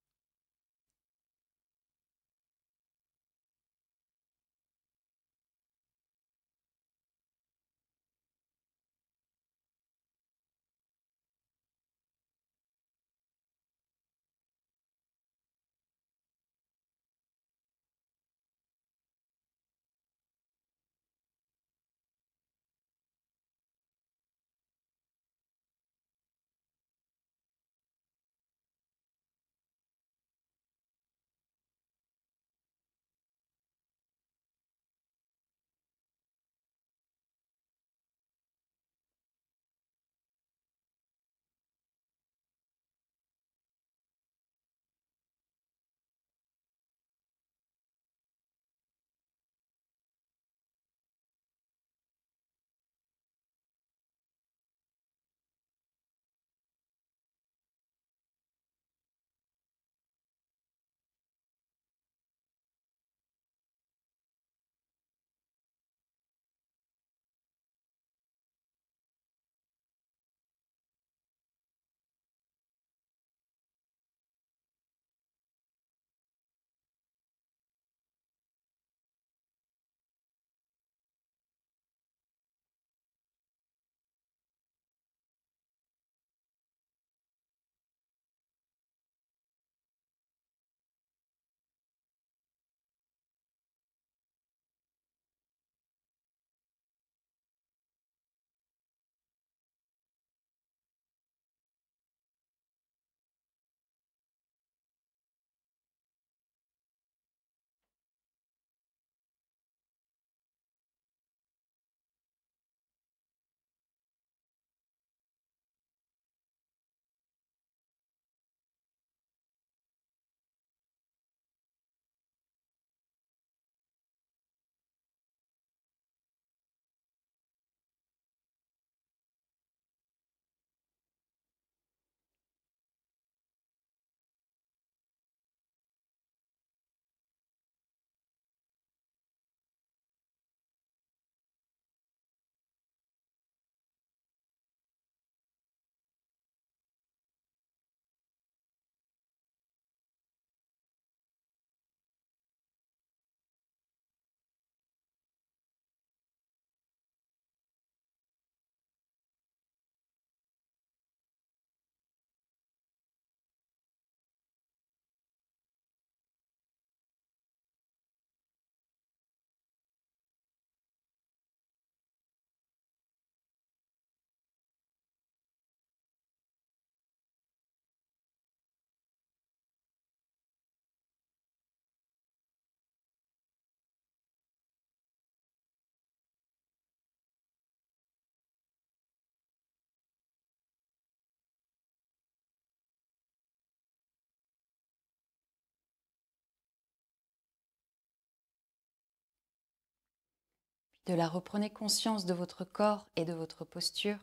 De là, reprenez conscience de votre corps et de votre posture.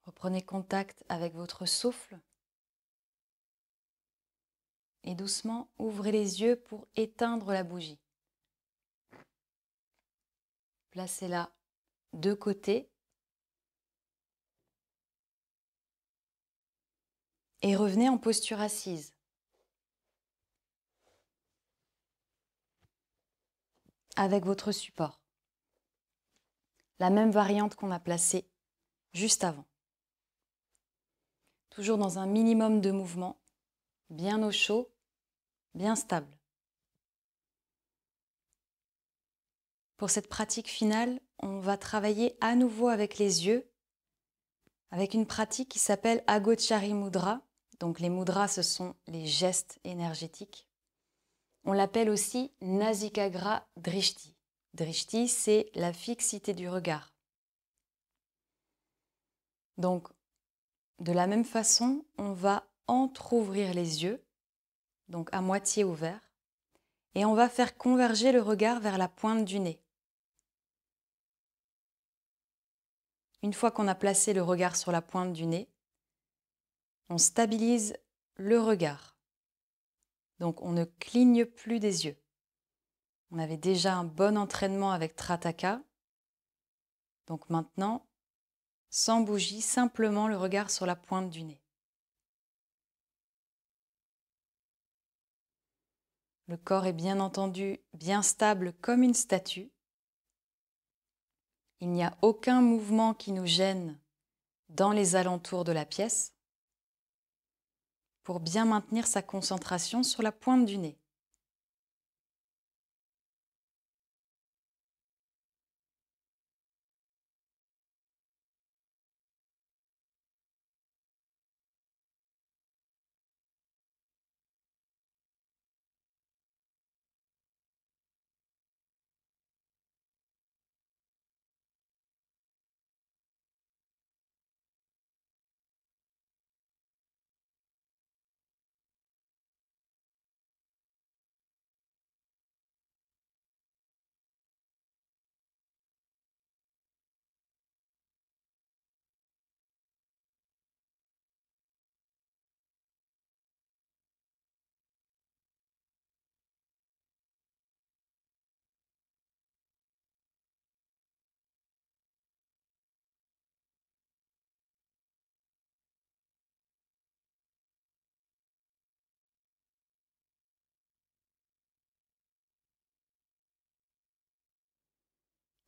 Reprenez contact avec votre souffle. Et doucement, ouvrez les yeux pour éteindre la bougie. Placez-la de côté. Et revenez en posture assise. Avec votre support. La même variante qu'on a placée juste avant. Toujours dans un minimum de mouvement, bien au chaud, bien stable. Pour cette pratique finale, on va travailler à nouveau avec les yeux, avec une pratique qui s'appelle Agochari Mudra. Donc les mudras, ce sont les gestes énergétiques. On l'appelle aussi Nasikagra Drishti. Drishti, c'est la fixité du regard. Donc, de la même façon, on va entrouvrir les yeux, donc à moitié ouverts, et on va faire converger le regard vers la pointe du nez. Une fois qu'on a placé le regard sur la pointe du nez, on stabilise le regard. Donc on ne cligne plus des yeux. On avait déjà un bon entraînement avec Trataka. Donc maintenant, sans bougie, simplement le regard sur la pointe du nez. Le corps est bien entendu bien stable comme une statue. Il n'y a aucun mouvement qui nous gêne dans les alentours de la pièce pour bien maintenir sa concentration sur la pointe du nez.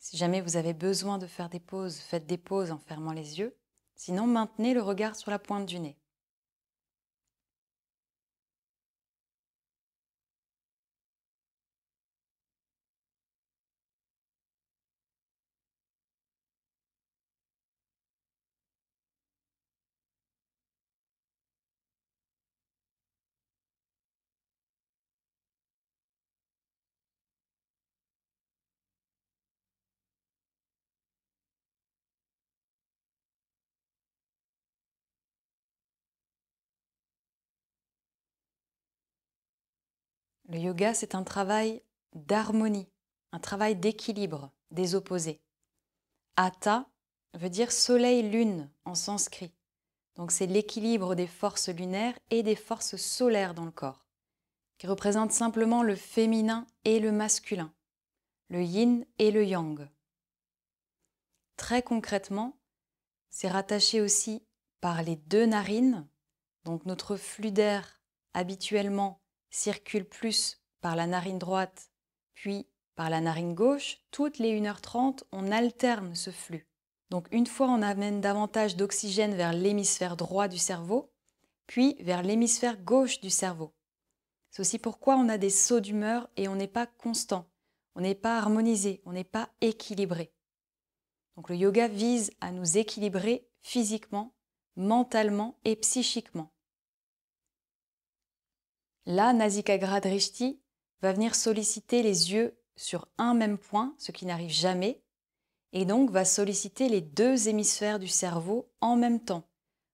Si jamais vous avez besoin de faire des pauses, faites des pauses en fermant les yeux. Sinon, maintenez le regard sur la pointe du nez. Le yoga, c'est un travail d'harmonie, un travail d'équilibre des opposés. Atta veut dire soleil-lune en sanskrit. Donc c'est l'équilibre des forces lunaires et des forces solaires dans le corps, qui représente simplement le féminin et le masculin, le yin et le yang. Très concrètement, c'est rattaché aussi par les deux narines, donc notre flux d'air habituellement circule plus par la narine droite, puis par la narine gauche. Toutes les 1h30, on alterne ce flux. Donc une fois, on amène davantage d'oxygène vers l'hémisphère droit du cerveau, puis vers l'hémisphère gauche du cerveau. C'est aussi pourquoi on a des sauts d'humeur et on n'est pas constant, on n'est pas harmonisé, on n'est pas équilibré. Donc le yoga vise à nous équilibrer physiquement, mentalement et psychiquement. Là, Nasikagra Drishti va venir solliciter les yeux sur un même point, ce qui n'arrive jamais, et donc va solliciter les deux hémisphères du cerveau en même temps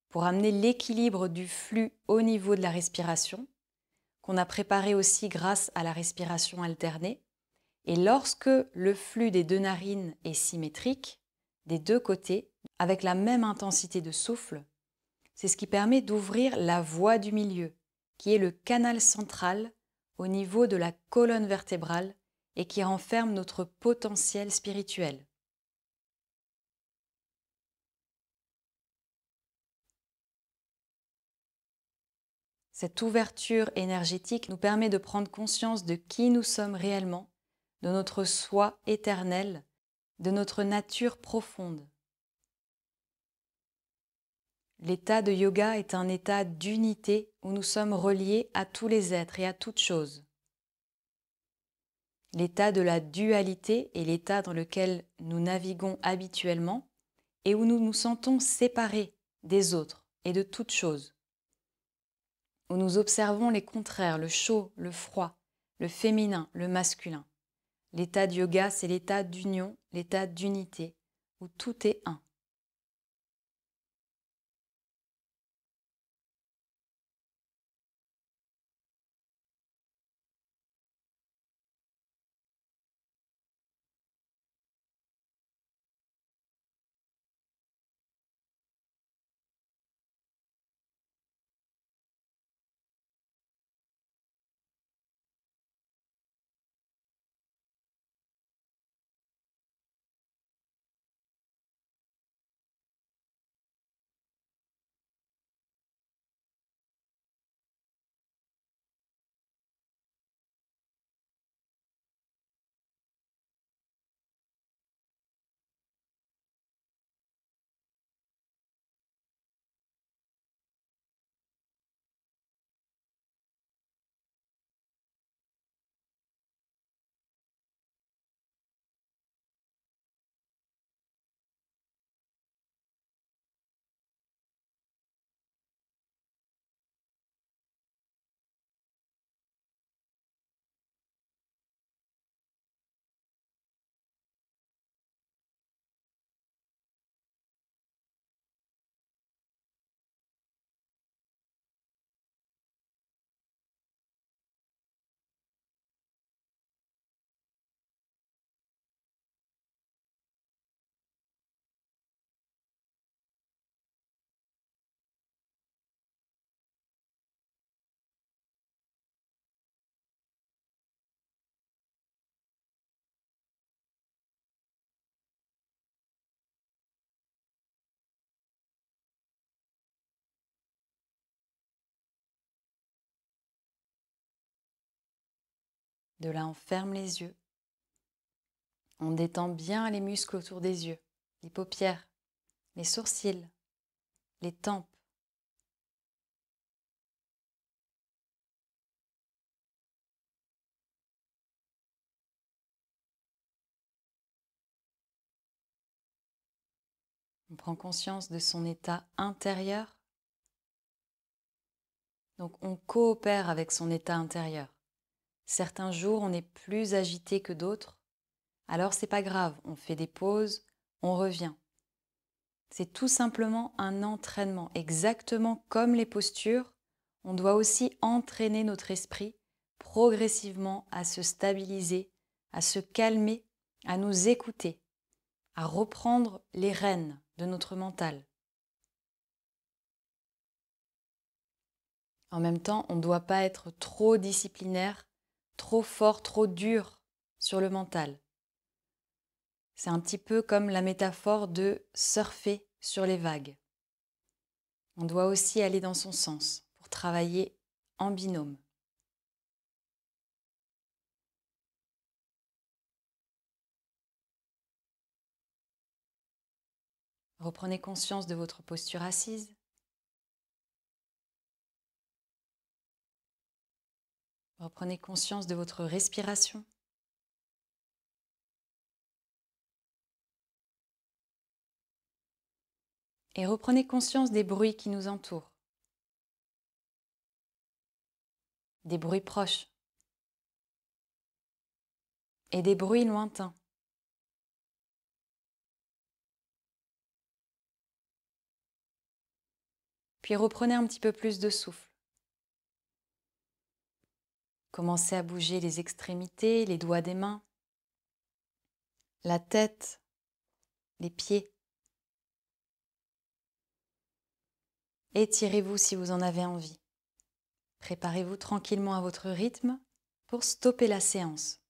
pour amener l'équilibre du flux au niveau de la respiration, qu'on a préparé aussi grâce à la respiration alternée. Et lorsque le flux des deux narines est symétrique, des deux côtés, avec la même intensité de souffle, c'est ce qui permet d'ouvrir la voie du milieu, qui est le canal central au niveau de la colonne vertébrale et qui renferme notre potentiel spirituel. Cette ouverture énergétique nous permet de prendre conscience de qui nous sommes réellement, de notre soi éternel, de notre nature profonde. L'état de yoga est un état d'unité où nous sommes reliés à tous les êtres et à toutes choses. L'état de la dualité est l'état dans lequel nous naviguons habituellement et où nous nous sentons séparés des autres et de toutes choses, où nous observons les contraires, le chaud, le froid, le féminin, le masculin. L'état de yoga, c'est l'état d'union, l'état d'unité, où tout est un. De là, on ferme les yeux. On détend bien les muscles autour des yeux, les paupières, les sourcils, les tempes. On prend conscience de son état intérieur. Donc on coopère avec son état intérieur. Certains jours, on est plus agité que d'autres. Alors c'est pas grave, on fait des pauses, on revient. C'est tout simplement un entraînement. Exactement comme les postures, on doit aussi entraîner notre esprit progressivement à se stabiliser, à se calmer, à nous écouter, à reprendre les rênes de notre mental. En même temps, on ne doit pas être trop disciplinaire, trop fort, trop dur sur le mental. C'est un petit peu comme la métaphore de surfer sur les vagues. On doit aussi aller dans son sens pour travailler en binôme. Reprenez conscience de votre posture assise. Reprenez conscience de votre respiration. Et reprenez conscience des bruits qui nous entourent. Des bruits proches et des bruits lointains. Puis reprenez un petit peu plus de souffle. Commencez à bouger les extrémités, les doigts des mains, la tête, les pieds. Étirez-vous si vous en avez envie. Préparez-vous tranquillement à votre rythme pour stopper la séance.